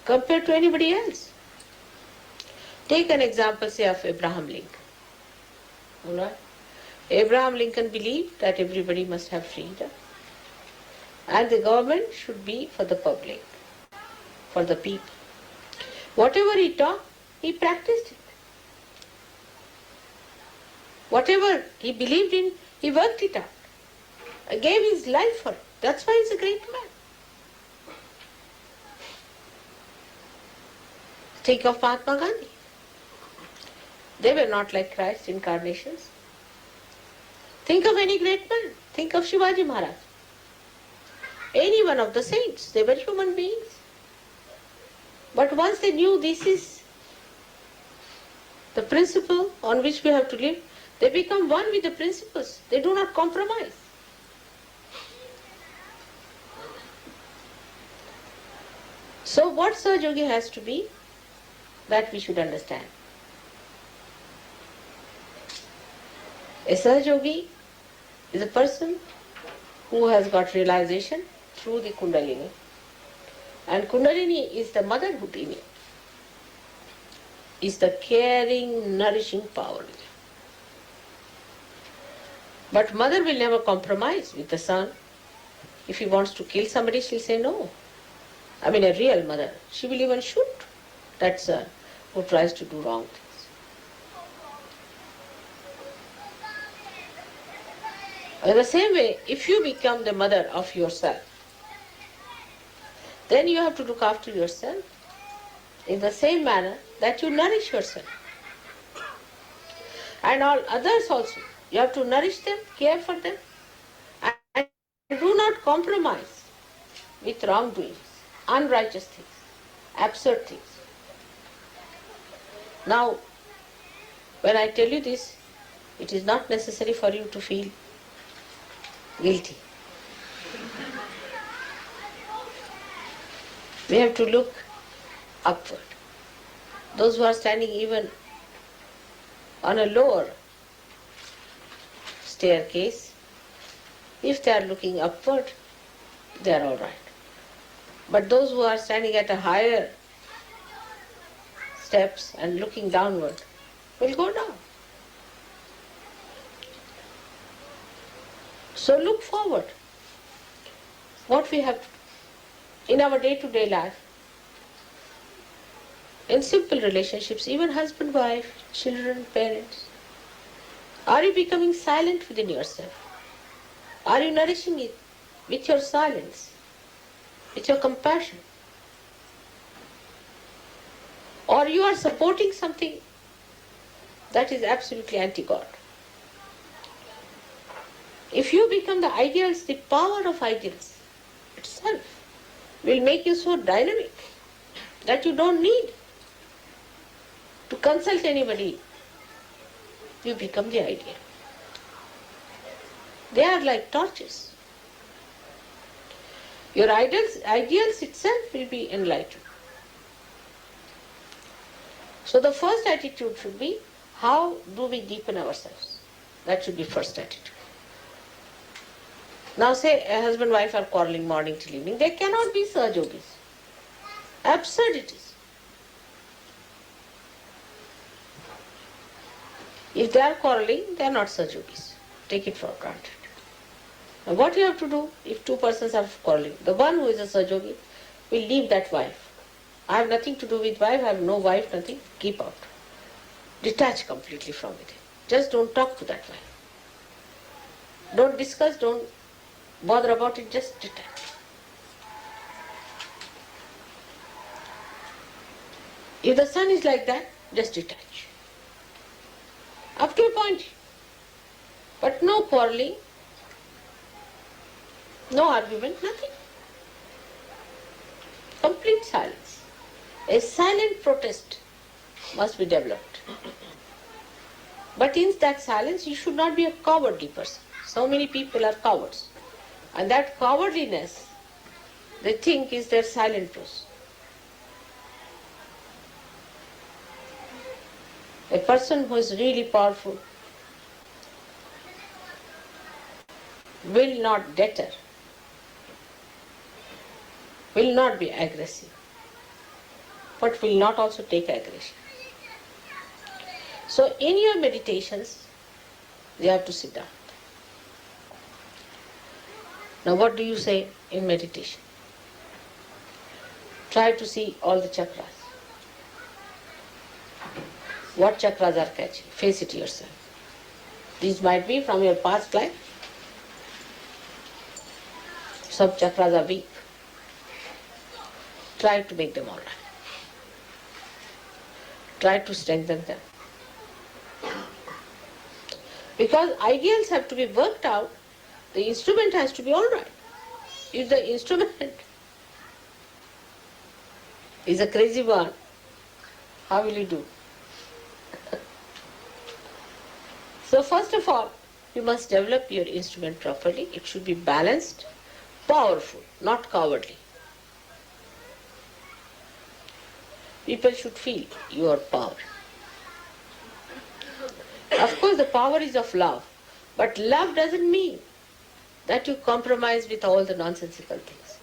compared to anybody else. Take an example, say, of Abraham Lincoln. All right? Abraham Lincoln believed that everybody must have freedom and the government should be for the public, for the people. Whatever he taught, he practiced it. Whatever he believed in, he worked it out. Gave his life for it. That's why he's a great man. Think of Mahatma Gandhi. They were not like Christ incarnations. Think of any great man. Think of Shivaji Maharaj. Any one of the saints. They were human beings. But once they knew this is the principle on which we have to live, they become one with the principles. They do not compromise. So what Sahaja Yogi has to be, that we should understand. A Sahaja Yogi is a person who has got realization through the Kundalini. And Kundalini is the motherhood in it. Is the caring, nourishing power. But mother will never compromise with the son. If he wants to kill somebody, she'll say no. I mean, a real mother. She will even shoot that son who tries to do wrong things. In the same way, if you become the mother of yourself, then you have to look after yourself in the same manner that you nourish yourself. And all others also. You have to nourish them, care for them, and do not compromise with wrongdoings, unrighteous things, absurd things. Now, when I tell you this, it is not necessary for you to feel guilty. We have to look upward. Those who are standing even on a lower staircase, if they are looking upward, they are all right. But those who are standing at a higher steps and looking downward will go down. So look forward. what we have in our day-to-day life, in simple relationships, even husband, wife, children, parents. Are you becoming silent within yourself? Are you nourishing it with your silence, with your compassion? Or you are supporting something that is absolutely anti-God? If you become the ideals, the power of ideals itself will make you so dynamic that you don't need to consult anybody. You become the ideal. They are like torches. Your ideals itself will be enlightened. So the first attitude should be, how do we deepen ourselves? That should be first attitude. Now say a husband and wife are quarreling morning till evening. They cannot be Sahajogis. Absurdities. If they are quarreling, they are not Sahajogis. Take it for granted. Now what you have to do if two persons are quarreling? The one who is a Sahajogi will leave that wife. I have nothing to do with wife, I have no wife, nothing. Keep out. Detach completely from it. Just don't talk to that wife. Don't discuss, don't bother about it, just detach. If the son is like that, just detach. Up to a point. But no quarreling, no argument, nothing. Complete silence. A silent protest must be developed. But in that silence, you should not be a cowardly person. So many people are cowards. And that cowardliness, they think, is their silent truth. A person who is really powerful will not deter, will not be aggressive, but will not also take aggression. So in your meditations, you have to sit down. Now what do you say in meditation? Try to see all the chakras. What chakras are catching? Face it yourself. These might be from your past life. Some chakras are weak. Try to make them all right. Try to strengthen them. Because ideals have to be worked out, the instrument has to be all right. If the instrument is a crazy one, how will you do? So first of all, you must develop your instrument properly. It should be balanced, powerful, not cowardly. People should feel your power. Of course, the power is of love, but love doesn't mean that you compromise with all the nonsensical things.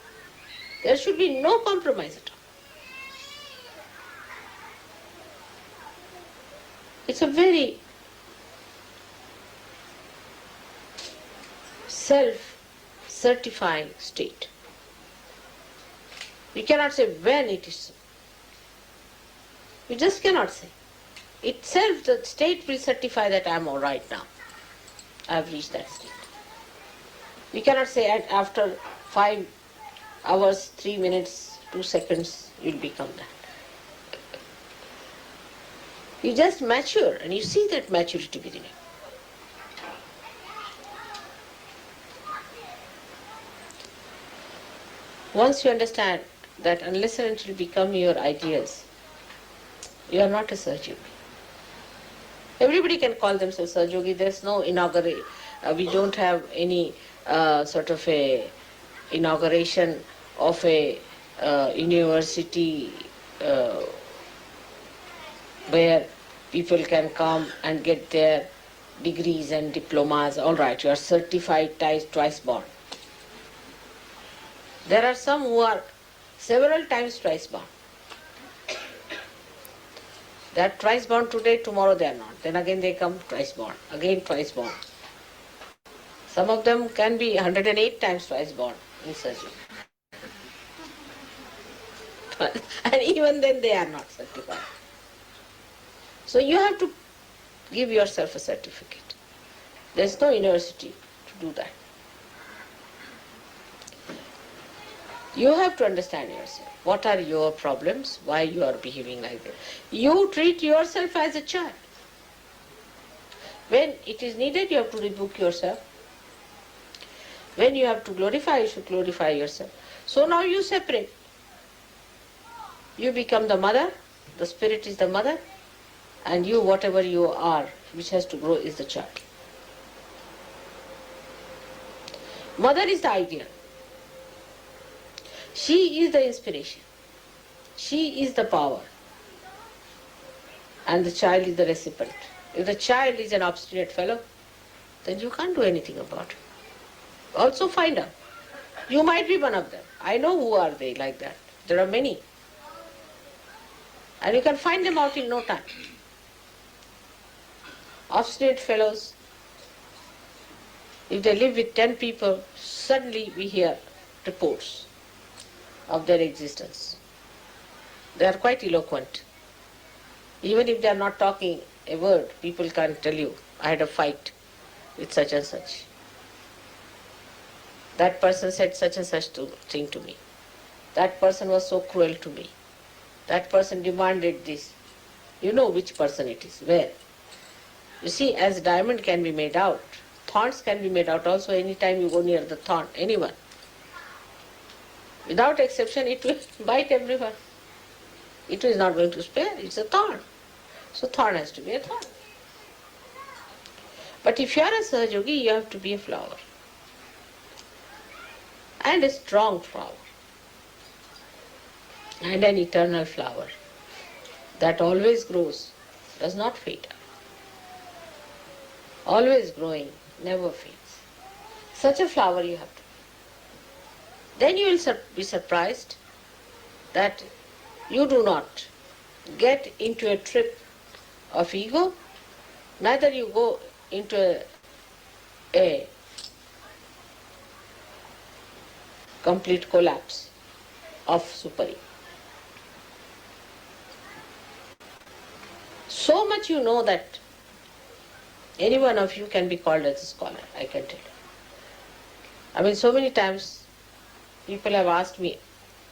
There should be no compromise at all. It's a very self-certifying state. You cannot say when it is so. You just cannot say. Itself, the state will certify that I am all right now. I have reached that state. You cannot say after 5 hours, 3 minutes, 2 seconds, you will become that. You just mature and you see that maturity within you. Once you understand that unless and until you become your ideals, you are not a Sahajogi. Everybody can call themselves Sahajogi. There's no inauguration. We don't have any sort of a inauguration of a university where people can come and get their degrees and diplomas. All right, you are certified twice born. There are some who are several times twice born. They are twice born today, tomorrow they are not. Then again they come twice born, again twice born. Some of them can be 108 times twice born. in surgery. And even then they are not certified. So you have to give yourself a certificate. There's no university to do that. You have to understand yourself. What are your problems? Why you are behaving like that? You treat yourself as a child. When it is needed, you have to rebuke yourself. When you have to glorify, you should glorify yourself. So now you separate. You become the mother, the spirit is the mother, and you, whatever you are, which has to grow, is the child. Mother is the ideal. She is the inspiration. She is the power. And the child is the recipient. If the child is an obstinate fellow, then you can't do anything about it. Also find out. You might be one of them. I know who are they like that. There are many. And you can find them out in no time. Obstinate fellows, if they live with 10 people, suddenly we hear reports of their existence. They are quite eloquent. Even if they are not talking a word, people can tell you, I had a fight with such and such. That person said such and such thing to me. That person was so cruel to me. That person demanded this. You know which person it is, where. You see, as diamond can be made out, thorns can be made out also any time you go near the thorn, anyone. Without exception, it will bite everyone. It is not going to spare, it's a thorn. So thorn has to be a thorn. But if you are a Sahajogi, you have to be a flower. And a strong flower. And an eternal flower that always grows, does not fade. Always growing, never fades. Such a flower you have to be. Then you will be surprised that you do not get into a trip of ego, neither you go into a complete collapse of super-ego. So much you know that any one of you can be called as a scholar, I can tell you. I mean, so many times people have asked me,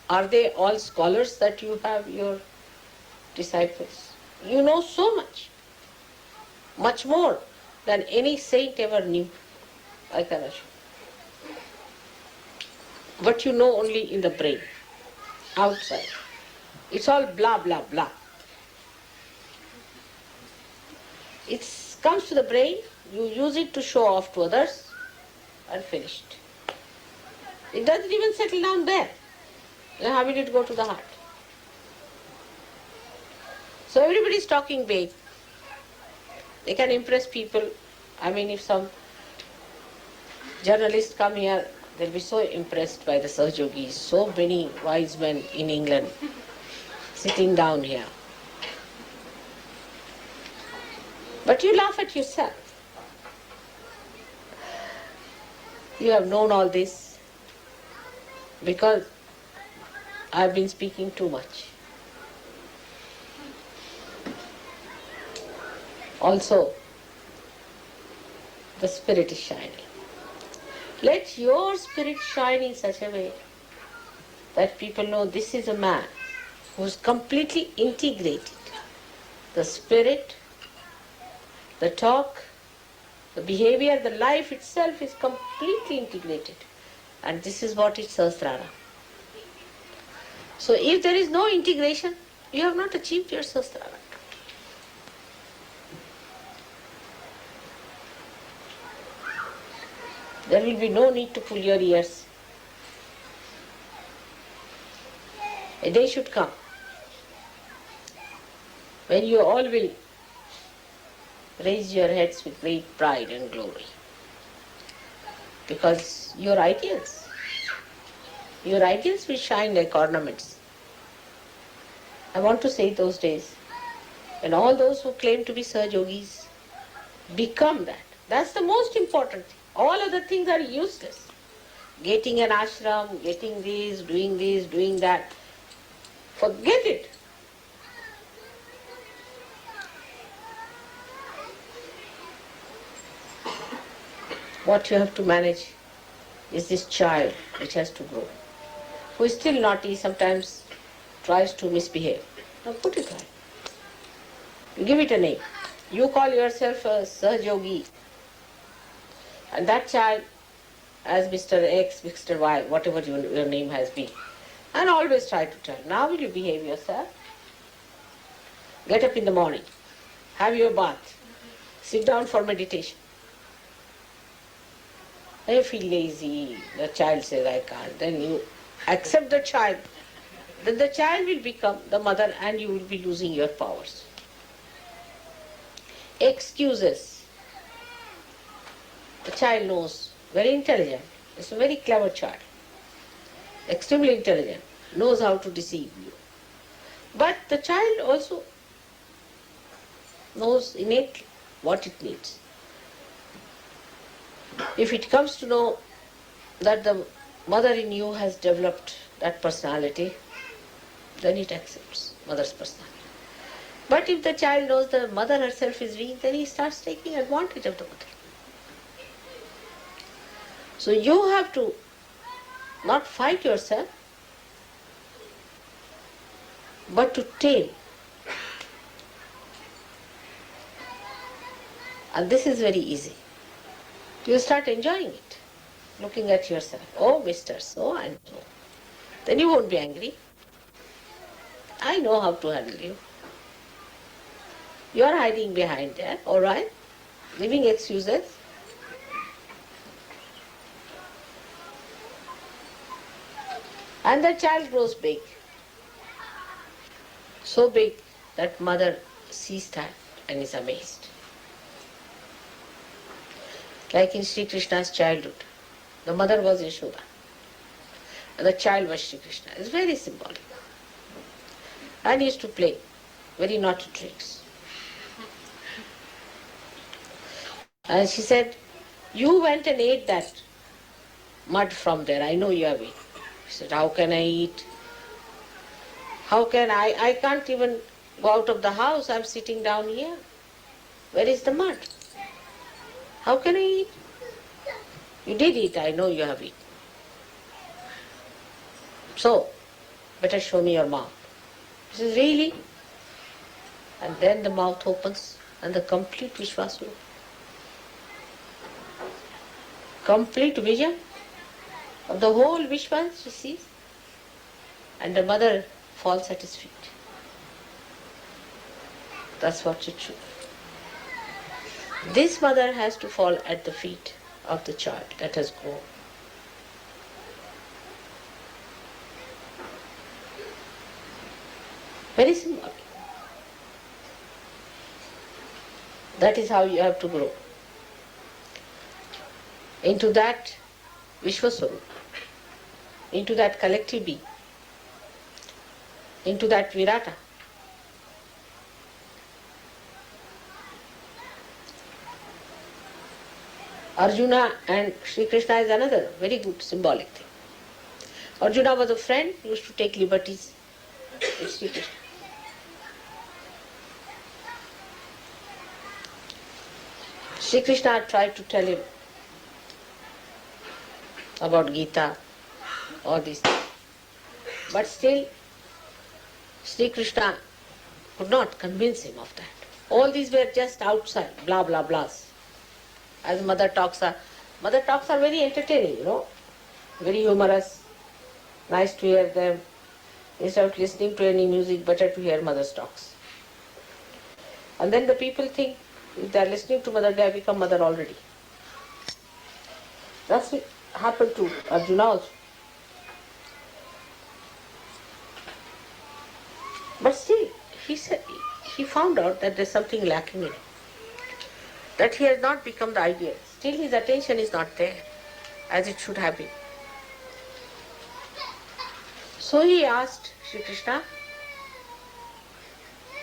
are they all scholars that you have, your disciples? You know so much more than any saint ever knew, I can assure you. But you know only in the brain, outside. It's all blah, blah, blah. It comes to the brain, you use it to show off to others, and finished. It doesn't even settle down there. Then how will it go to the heart? So everybody is talking big. They can impress people. I mean, if some journalists come here, they'll be so impressed by the Sahajogis. So many wise men in England sitting down here. But you laugh at yourself. You have known all this because I've been speaking too much. Also, the spirit is shining. Let your spirit shine in such a way that people know this is a man who's completely integrated. The spirit, the talk, the behavior, the life itself is completely integrated. And this is what is Sahasrara. So if there is no integration, you have not achieved your Sahasrara. There will be no need to pull your ears. A day should come when you all will raise your heads with great pride and glory. Because your ideals will shine like ornaments. I want to say those days when all those who claim to be Sahajogis become that. That's the most important thing. All other things are useless. getting an ashram, getting this, doing that. Forget it. What you have to manage is this child which has to grow, who is still naughty, sometimes tries to misbehave. Now put it right. You give it a name. You call yourself a Sahaj Yogi, and that child as Mr. X, Mr. Y, whatever your name has been. And always try to tell, now will you behave yourself? Get up in the morning, have your bath, sit down for meditation. Then you feel lazy, the child says, I can't. Then you accept the child. Then the child will become the mother and you will be losing your powers. Excuses. The child knows, very intelligent. It's a very clever child. Extremely intelligent, knows how to deceive you. But the child also knows innately what it needs. If it comes to know that the mother in you has developed that personality, then it accepts mother's personality. But if the child knows the mother herself is weak, then he starts taking advantage of the mother. So you have to not fight yourself, but to tame. And this is very easy. You start enjoying it, looking at yourself. Oh, Mr. So and so. Then you won't be angry. I know how to handle you. You are hiding behind there, all right? Giving excuses. And the child grows big. So big that mother sees that and is amazed. Like in Sri Krishna's childhood, the mother was Yashoda and the child was Sri Krishna. It's very symbolic. And he used to play very naughty tricks. And she said, you went and ate that mud from there. I know you have eaten. He said, how can I eat? How can I can't even go out of the house. I'm sitting down here. Where is the mud? How can I eat? You did eat, I know you have eaten. So, better show me your mouth. He says, really? And then the mouth opens and the complete Vishwasura. Complete vision of the whole Vishwa she sees. And the mother falls at his feet. That's what it should. This mother has to fall at the feet of the child that has grown. Very symbolic. That is how you have to grow into that Vishwaswarupa, into that collective being, into that Virata. Arjuna and Sri Krishna is another very good symbolic thing. Arjuna was a friend, used to take liberties with Sri Krishna. Sri Krishna tried to tell him about Gita, all these things. But still, Sri Krishna could not convince him of that. All these were just outside, blah, blah, blahs. As mother talks are very entertaining, very humorous, nice to hear them. Instead of listening to any music, better to hear mother's talks. And then the people think, if they are listening to mother, they have become mother already. That's what happened to Arjuna also. But still, he found out that there's something lacking in him. That he has not become the ideal. Still his attention is not there as it should have been. So he asked Sri Krishna,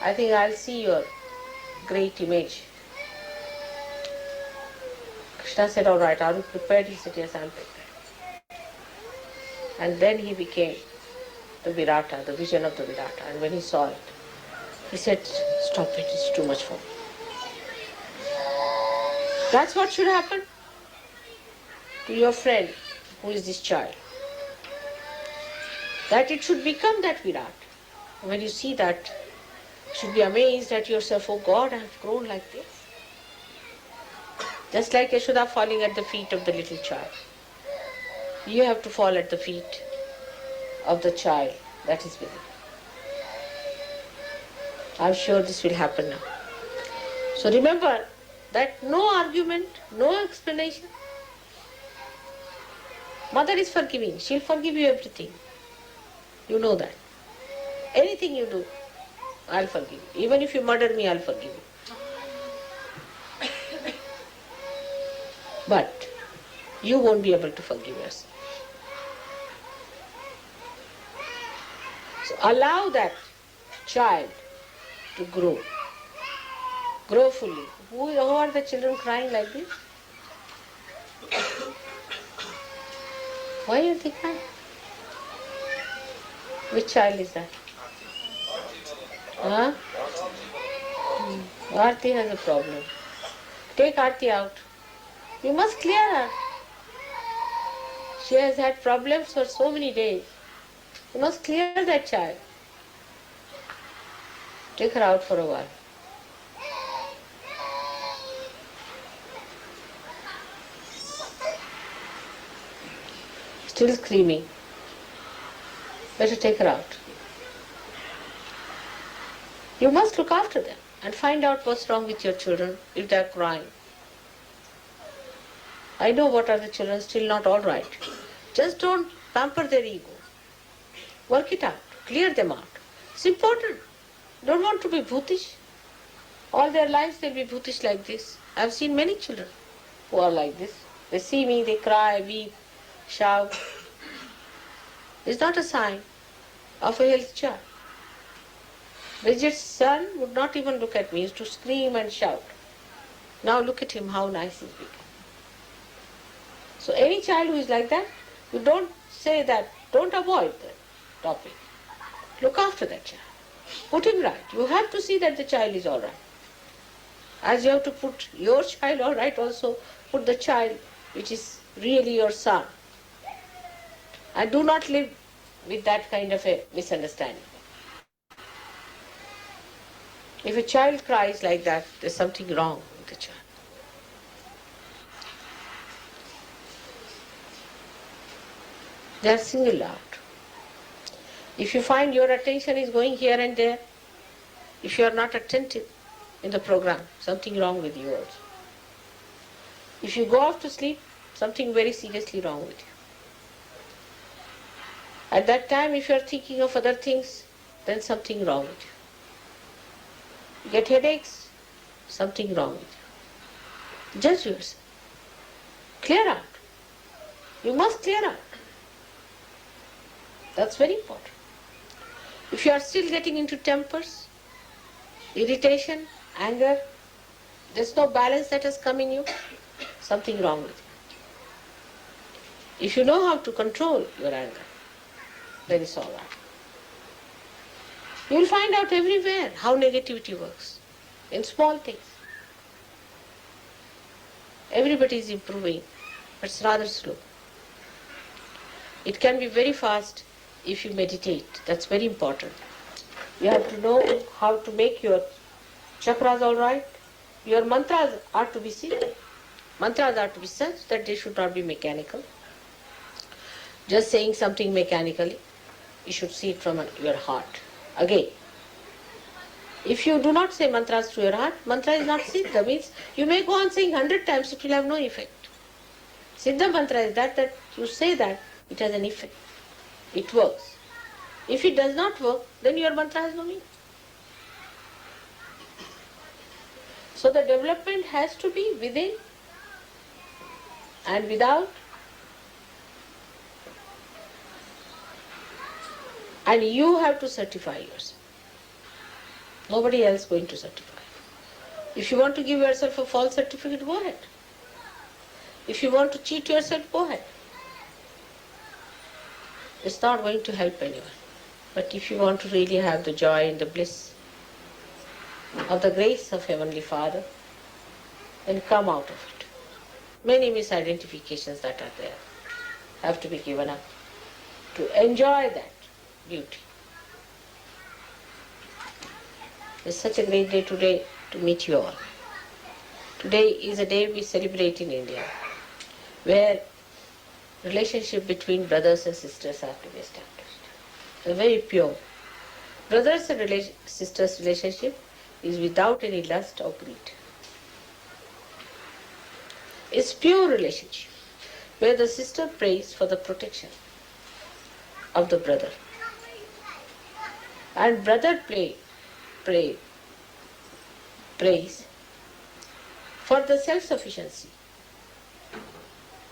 I think I'll see your great image. Krishna said, all right, are you prepared? He said, yes, I'm prepared. And then he became the Virata, the vision of the Virata. And when he saw it, he said, stop it, it's too much for me. That's what should happen to your friend who is this child. That it should become that Virat. When you see that, you should be amazed at yourself, oh God, I have grown like this. Just like Yashoda falling at the feet of the little child. You have to fall at the feet of the child that is within. I'm sure this will happen now. So remember that no argument, no explanation. Mother is forgiving. She'll forgive you everything. You know that. Anything you do, I'll forgive you. Even if you murder me, I'll forgive you. But you won't be able to forgive yourself. So allow that child to grow. Grow fully. Who are the children crying like this? Why are they crying? Which child is that? Huh? Aarti has a problem. Take Aarti out. You must clear her. She has had problems for so many days. You must clear that child. Take her out for a while. Still screaming. Better take her out. You must look after them and find out what's wrong with your children if they're crying. I know what are the children still not all right. Just don't pamper their ego. Work it out. Clear them out. It's important. Don't want to be bhutish. All their lives they'll be bhutish like this. I've seen many children who are like this. They see me, they cry, weep, shout. It's not a sign of a healthy child. Bridget's son would not even look at me. He used to scream and shout. Now look at him, how nice he's become. So any child who is like that, you don't say that, don't avoid the topic. Look after that child. Put him right. You have to see that the child is all right. As you have to put your child all right also, put the child which is really your son. And do not live with that kind of a misunderstanding. If a child cries like that, there's something wrong with the child. They are singled out. If you find your attention is going here and there, if you are not attentive in the program, something wrong with you also. If you go off to sleep, something very seriously wrong with you. At that time, if you are thinking of other things, then something wrong with you. You get headaches, something wrong with you. Judge yourself. Clear out. You must clear out. That's very important. If you are still getting into tempers, irritation, anger, there's no balance that has come in you, something wrong with you. If you know how to control your anger, then it's all right. You will find out everywhere how negativity works, in small things. Everybody is improving, but it's rather slow. It can be very fast if you meditate. That's very important. You have to know how to make your chakras all right. Your mantras are to be seen. Mantras are to be such that they should not be mechanical. Just saying something mechanically, you should see it from your heart. Again, if you do not say mantras to your heart, mantra is not siddha. Means you may go on saying 100 times, it will have no effect. Siddha mantra is that you say that, it has an effect. It works. If it does not work, then your mantra has no meaning. So the development has to be within and without, and you have to certify yourself. Nobody else going to certify. If you want to give yourself a false certificate, go ahead. If you want to cheat yourself, go ahead. It's not going to help anyone. But if you want to really have the joy and the bliss of the grace of Heavenly Father, then come out of it. Many misidentifications that are there have to be given up to enjoy that beauty. It's such a great day today to meet you all. Today is a day we celebrate in India, where relationship between brothers and sisters are to be established. A very pure. Brothers and sisters relationship is without any lust or greed. It's pure relationship, where the sister prays for the protection of the brother, and brother prays for the self-sufficiency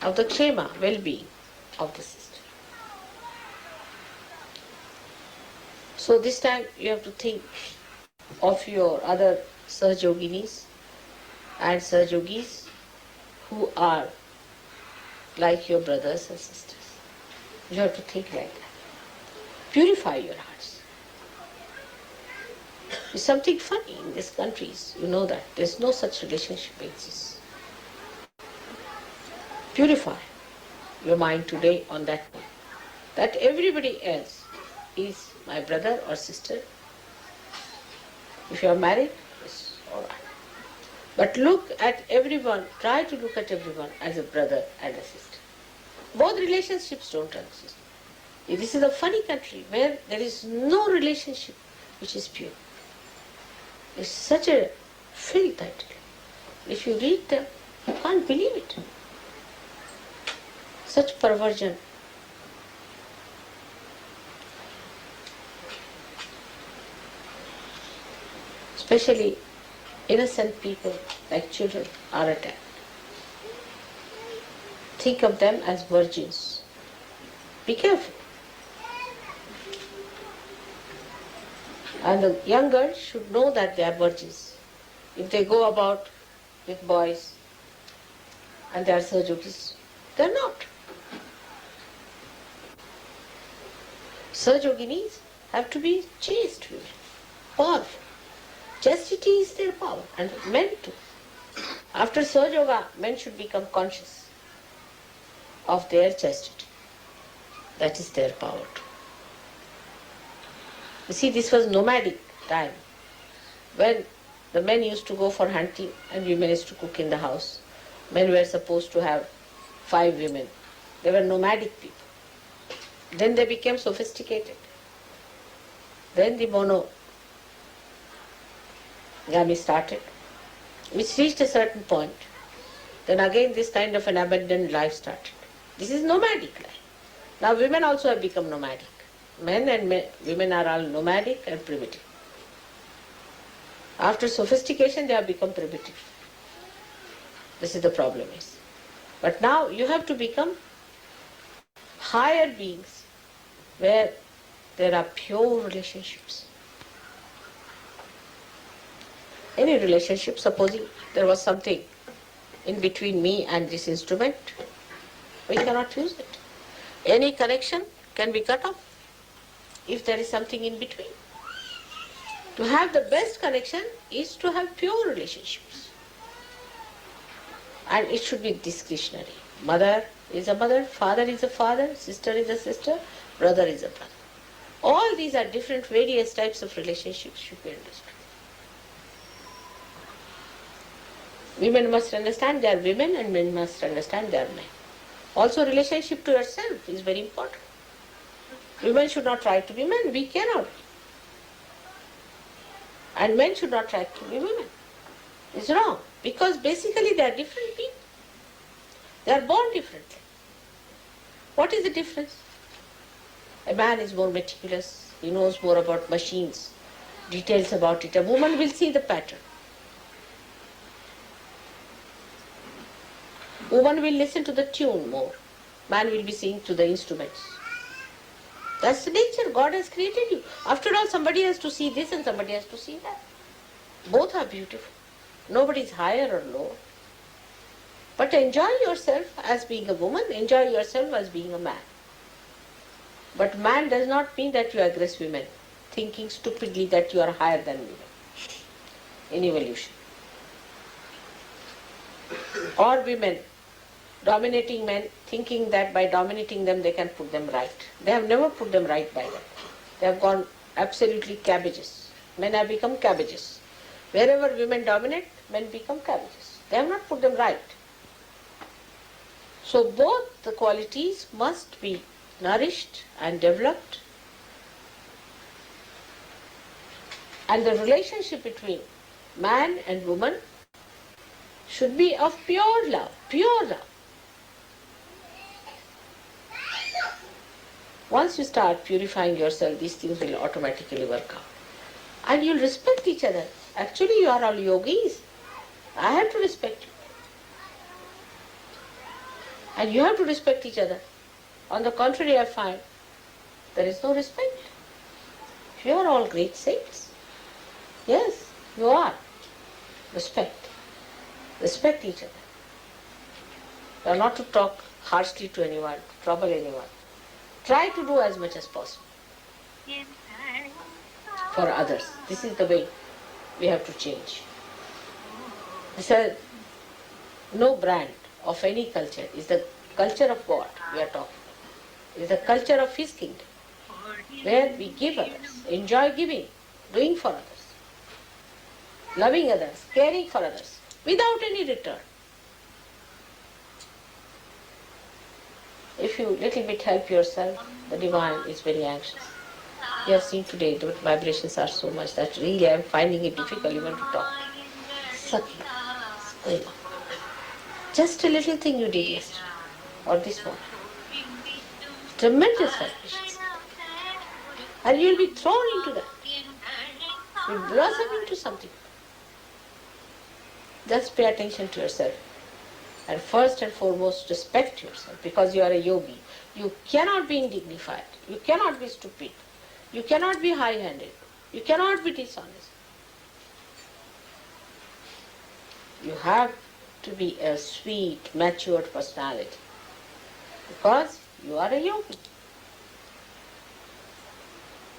of the kshema, well-being of the sister. So this time you have to think of your other Sahajoginis and Sahajogis who are like your brothers and sisters. You have to think like that. Purify your hearts. It's something funny in these countries, you know that. There's no such relationship exists. Purify your mind today on that note, that everybody else is my brother or sister. If you are married, it's all right. But look at everyone, try to look at everyone as a brother and a sister. Both relationships don't exist. This is a funny country where there is no relationship which is pure. It's such a filth, I tell you. If you read them, you can't believe it. Such perversion. Especially innocent people like children are attacked. Think of them as virgins. Be careful. And the young girls should know that they are virgins. If they go about with boys and they are Sahajogis, they are not. Sahajoginis have to be chaste women, powerful. Chastity is their power, and men too. After Sahaja, men should become conscious of their chastity. That is their power too. You see, this was nomadic time, when the men used to go for hunting and women used to cook in the house. Men were supposed to have 5 women. They were nomadic people. Then they became sophisticated. Then the monogamy started, which reached a certain point. Then again this kind of an abandoned life started. This is nomadic life. Now women also have become nomadic. Men and women are all nomadic and primitive. After sophistication they have become primitive. This is the problem is. But now you have to become higher beings where there are pure relationships. Any relationship, supposing there was something in between me and this instrument, we cannot use it. Any connection can be cut off if there is something in between. To have the best connection is to have pure relationships. And it should be discretionary. Mother is a mother, father is a father, sister is a sister, brother is a brother. All these are different various types of relationships should be understood. Women must understand they are women and men must understand they are men. Also relationship to yourself is very important. Women should not try to be men, we cannot be. And men should not try to be women. It's wrong, because basically they are different people. They are born differently. What is the difference? A man is more meticulous, he knows more about machines, details about it. A woman will see the pattern. Woman will listen to the tune more. Man will be seeing to the instruments. That's the nature. God has created you. After all, somebody has to see this and somebody has to see that. Both are beautiful. Nobody is higher or lower. But enjoy yourself as being a woman, enjoy yourself as being a man. But man does not mean that you aggress women, thinking stupidly that you are higher than women in evolution. Or women dominating men, thinking that by dominating them they can put them right. They have never put them right by that. They have gone absolutely cabbages. Men have become cabbages. Wherever women dominate, men become cabbages. They have not put them right. So both the qualities must be nourished and developed, and the relationship between man and woman should be of pure love, pure love. Once you start purifying yourself, these things will automatically work out. And you'll respect each other. Actually, you are all yogis. I have to respect you. And you have to respect each other. On the contrary, I find there is no respect. You are all great saints. Yes, you are. Respect. Respect each other. You are not to talk harshly to anyone, to trouble anyone. Try to do as much as possible for others. This is the way we have to change. This is no brand of any culture. It's the culture of God we are talking. It's the culture of His kingdom, where we give others, enjoy giving, doing for others, loving others, caring for others, without any return. If you little bit help yourself, the divine is very anxious. You have seen today the vibrations are so much that really I am finding it difficult even to talk. Sucking, going on. Just a little thing you did yesterday or this morning. Tremendous vibrations. And you will be thrown into that. You will blossom into something. Just pay attention to yourself. And first and foremost, respect yourself, because you are a yogi. You cannot be indignified. You cannot be stupid. You cannot be high-handed. You cannot be dishonest. You have to be a sweet, matured personality, because you are a yogi.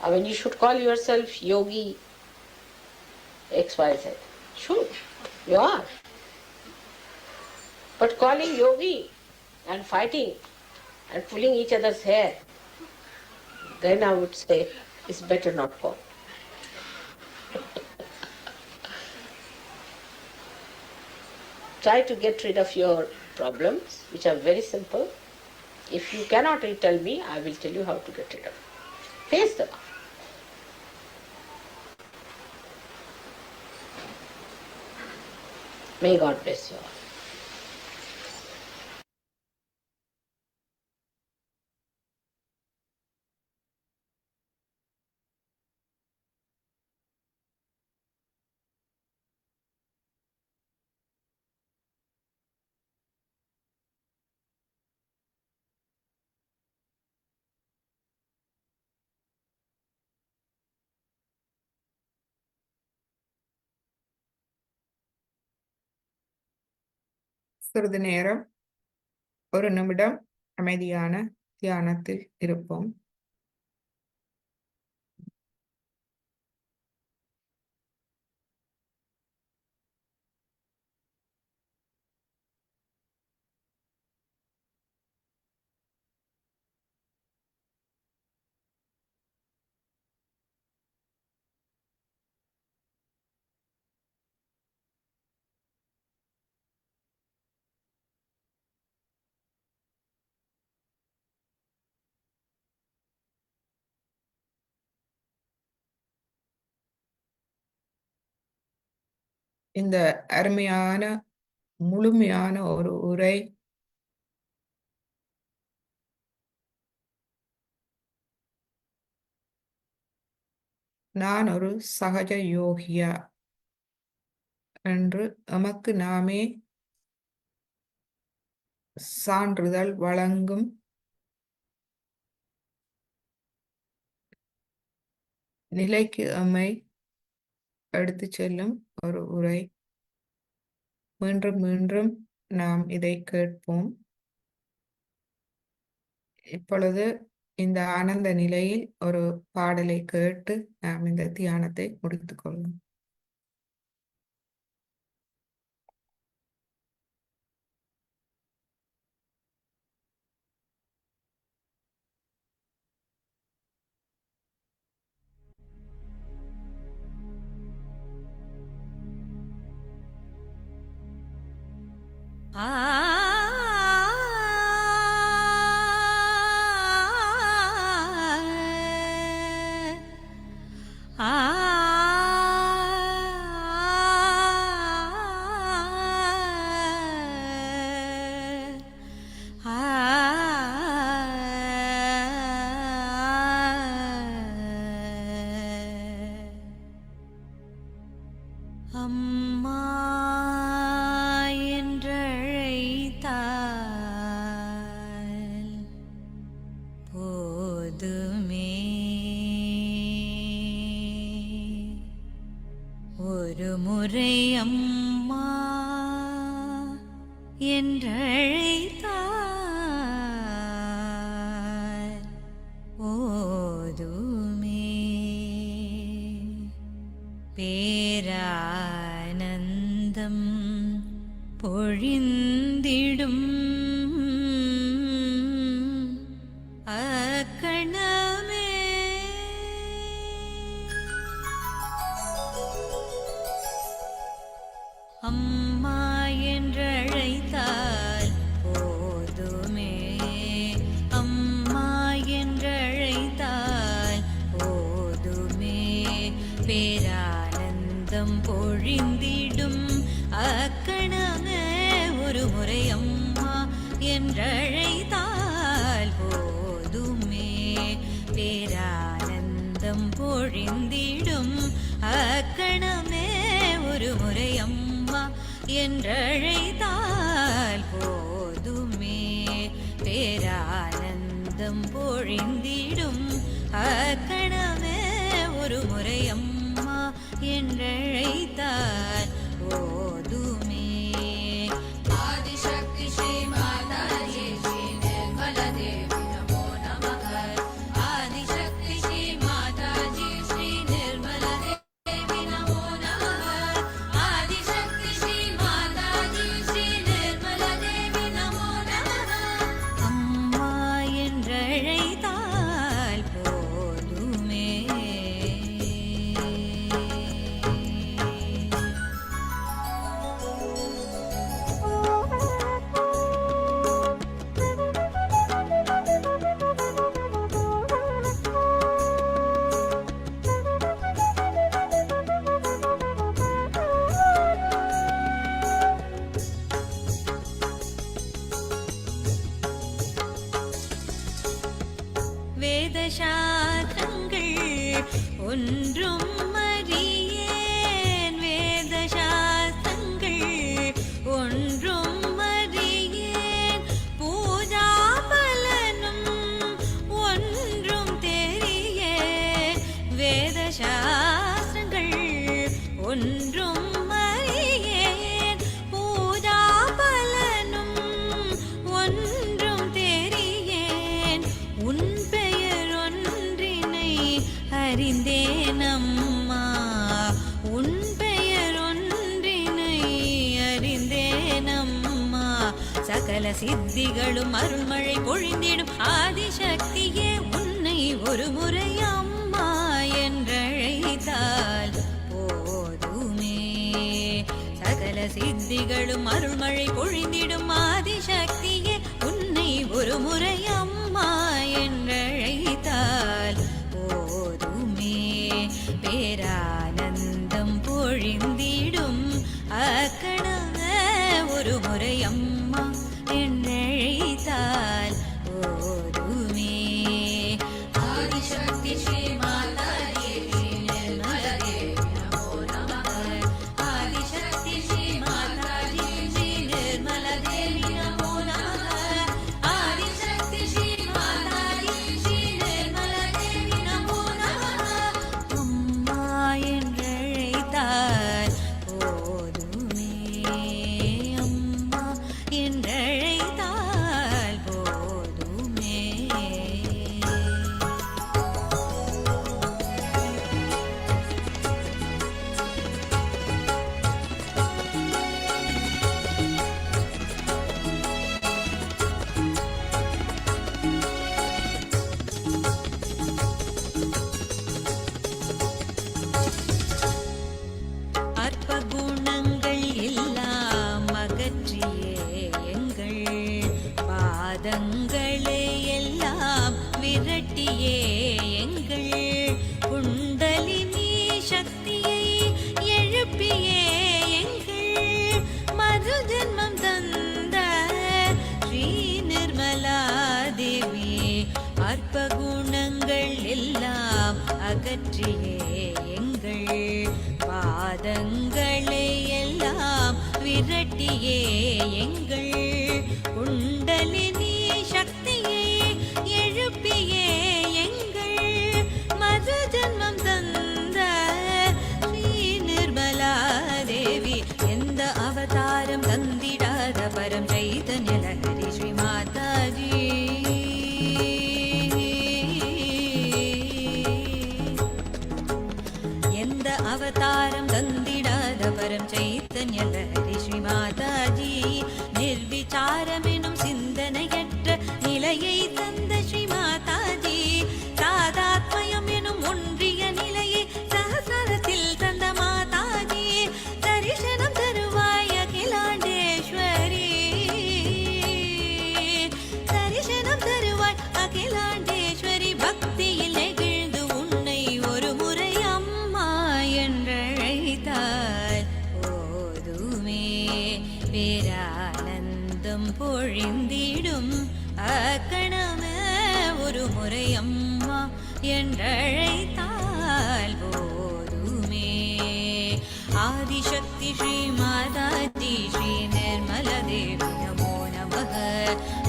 I mean, you should call yourself Yogi XYZ. Sure, you are. But calling yogi and fighting and pulling each other's hair, then I would say it's better not call. Try to get rid of your problems, which are very simple. If you cannot tell me, I will tell you how to get rid of it. Face them up. May God bless you all. சிறிது நேரம் ஒரு நிமிடம் அமைதியான தியானத்தில் இருப்போம். இந்த அருமையான முழுமையான ஒரு உரை நான் ஒரு சகஜ யோகியா என்று நமக்கு நாமே சான்றிதழ் வழங்கும் நிலைக்கு நம்மை எடுத்துச் செல்லும் ஒரு உரை. மீண்டும் மீண்டும் நாம் இதை கேட்போம். இப்பொழுது இந்த ஆனந்த நிலையில் ஒரு பாடலை கேட்டு நாம் இந்த தியானத்தை முடித்துக் கொள்வோம். அம்மா என்றழைத்தால் போதுமே, ஒரு முறை அம்மா என்றழைத்தால் போதுமே, பேரானந்தம் பொழிந்திடும் அக்கணமே. அம்மா என்றழைத்தால் போதுமே, அம்மா என்றழைத்தால் போதுமே, பேரானந்தம் பொழிந்திடும் அக்கணமே, ஒரு முறை அம்மா என்றழைத்தால் போதுமே, பேரானந்தம் பொழிந்திடும் அக்கணமே, ஒரு முறை அம்மா என்றழைத்தால் போதுமே, பேரானந்தம் பொழிந்திடும் அக்கணமே, ஒரு முறை அம்மா என்றழைத்தால் போதுமே. ஆதிசக்தி ஸ்ரீ மாதாஜி ஸ்ரீ நிர்மலா தேவி நமோ நமः. ஆதிசக்தி ஸ்ரீ மாதாஜி ஸ்ரீ நிர்மலா தேவி நமோ நமः. ஆதிசக்தி ஸ்ரீ மாதாஜி ஸ்ரீ நிர்மலா தேவி நமோ நமः. அம்மா என்றழைத்தால் போதுமே. வேதசாஸ்திரங்கள் ஒன்றும் அறியேன், வேதசாஸ்திரங்கள் ஒன்றும் அறியேன், பூஜா பலனும் ஒன்றும் தெரியேன், வேதசாஸ்திரங்கள் ஒன்றும் அறியேன், பூஜா பலனும் ஒன்றும் தெரியேன், உன் பெயர் ஒன்றினை அறிந்தேன் அம்மா, உன் பெயர் ஒன்றினை அறிந்தேன் அம்மா, சகல சித்திகளும் அருள்மழை பொழிந்திடும் ஆதிசக்தியே, உன்னை ஒரு முறை அம்மா என்றழைத்தால் போதுமே, சகல சித்திகளும் அருள்மழை பொழிந்திடும் ஆதிசக்தியே, உன்னை ஒரு முறை அம்மா என்றழைத்தால் போதுமே, பேரானந்தம் பொழிந்திடும் அக்கணமே, ஒரு முறை அம்மா என்றழைத்தால் போதுமே. ஆதிசக்தி ஸ்ரீ மாதாஜி ஸ்ரீ நிர்மலா தேவி நமோ நமः. ஆதிசக்தி ஸ்ரீ மாதாஜி ஸ்ரீ நிர்மலா தேவி பாதங்களை எல்லாம் விரட்டியே எங்கள் குண்டலினி சக்தியை எழுப்பியே எங்கள் மறுஜன்மம் தந்த ஸ்ரீ நிர்மலா தேவி அற்ப குணங்கள் எல்லாம் அகற்றியே எங்கள் பாதங்களை எல்லாம் விரட்டியே எங்கள் குண்டலினி சக்தியை எழுப்பியே எங்கள் மறு ஜன்மம் தந்த ஸ்ரீ நிர்மலா தேவி எந்த அவதாரம் தந்திடாத பரம் சைதன்ய லஹரி ஸ்ரீ மாதாஜி எந்த அவதாரம் தந்திடாத பரம் சைத்தன்ய லஹரி ஸ்ரீ மாதாஜி நிர்விசாரமெனும் சிந்தனையற்ற நிலையை தந்த ஸ்ரீ மாதாஜி சாதாத்மயம் எனும் ஒன்றிய நிலையை சகசரத்தில் தந்த மாதாஜி தரிசனம் தருவாய் அகிலாண்டேஸ்வரி தரிசனம் தருவாய் அகிலாண்டேஸ்வரி பக்தியில் நெகிழ்ந்து உன்னை ஒரு முறை அம்மா என்றழைத்தால் போதுமே பேரானந்தம் பொழிந்திடும் அக்கணமே ஒரு முறை அம்மா என்றழைத்தால் போதுமே ஆதிசக்தி ஸ்ரீ மாதாஜி ஸ்ரீ நிர்மல தேவி நமோ நமः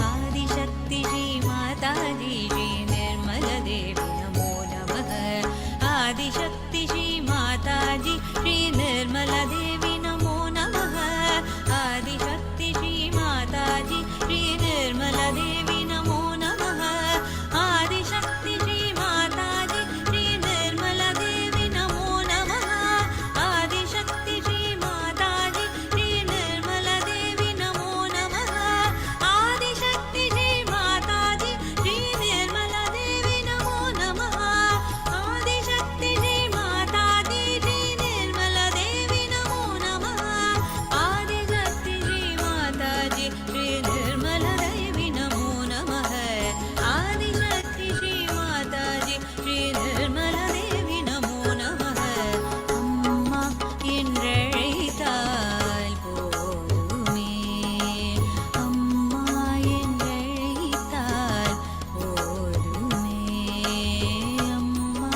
ஆதிசக்தி ஸ்ரீ மாதாஜி ஸ்ரீ நிர்மல தேவி நமோ நமः ஆதிசக்தி ஸ்ரீ மாதாஜி ஸ்ரீ நிர்மல தேவி நமோ நமः ஆதிசக்தி ஸ்ரீ மாதாஜி ஸ்ரீ நிர்மல தேவி நமோ நமः ஆதிசக்தி ஸ்ரீ மாதாஜி ஸ்ரீ நிர்மல தேவி நமோ நமः ஆதிசக்தி ஸ்ரீ மாதாஜி ஸ்ரீ நிர்மல தேவி நமோ நமः ஆதிசக்தி ஸ்ரீ மாதாஜி ஸ்ரீ நிர்மல தேவி நமோ நமः ஆதிசக்தி ஸ்ரீ மாதாஜி ஸ்ரீ நிர்மல தேவி நமோ நமः ஆதிசக்தி ஸ்ரீ மாதாஜி ஸ்ரீ நிர்மல தேவி நமோ நமः ஆதிசக்தி ஸ்ரீ மாதாஜி ஸ்ரீ நிர்மல தேவி நமோ நமः அம்மா என்றழைத்தால் போதுமே அம்மா என்றழைத்தால் போதுமே அம்மா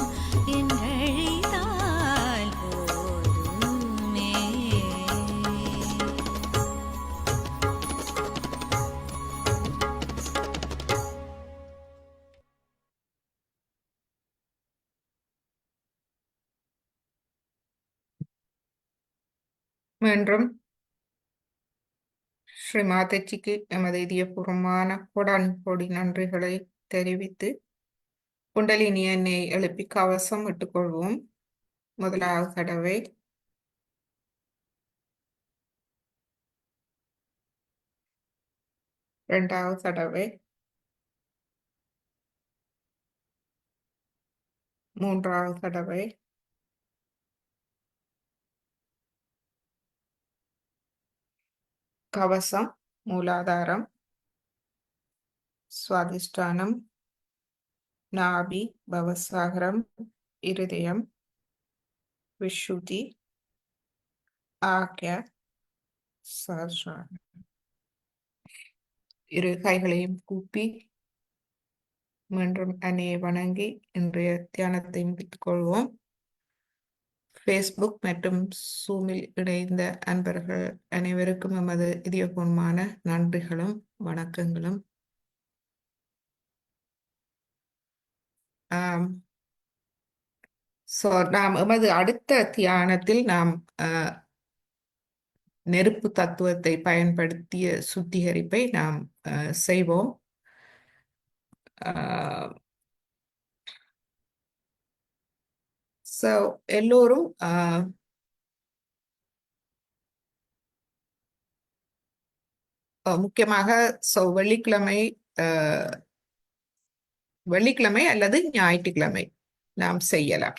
என்றழைத்தால் போதுமே. மீண்டும் ஸ்ரீ மாதாஜிக்கு எமது இதயபூர்வமான கொடி நன்றிகளை தெரிவித்து குண்டலினி எண்ணெய் எழுப்பி கவசம் இட்டுக்கொள்வோம். முதலாவது தடவை, இரண்டாவது தடவை, மூன்றாவது தடவை, கவசம் மூலாதாரம், சுவாதிஷ்டானம், நாபி, பவசாகரம், இருதயம், விஷுதி, ஆக்ய, சஹஸ்ராரம். இரு கைகளையும் கூப்பி மீண்டும் அன்னையை வணங்கி இன்றைய தியானத்தை முடித்துக் கொள்வோம். ஃபேஸ்புக் மற்றும் சூமில் இணைந்த அன்பர்கள் அனைவருக்கும் எமது இதயபூர்வமான நன்றிகளும் வணக்கங்களும். நாம் எமது அடுத்த தியானத்தில் நாம் நெருப்பு தத்துவத்தை பயன்படுத்திய சுத்திகரிப்பை நாம் செய்வோம். எல்லோரும் முக்கியமாக வெள்ளிக்கிழமை அல்லது ஞாயிற்றுக்கிழமை நாம் செய்யலாம்.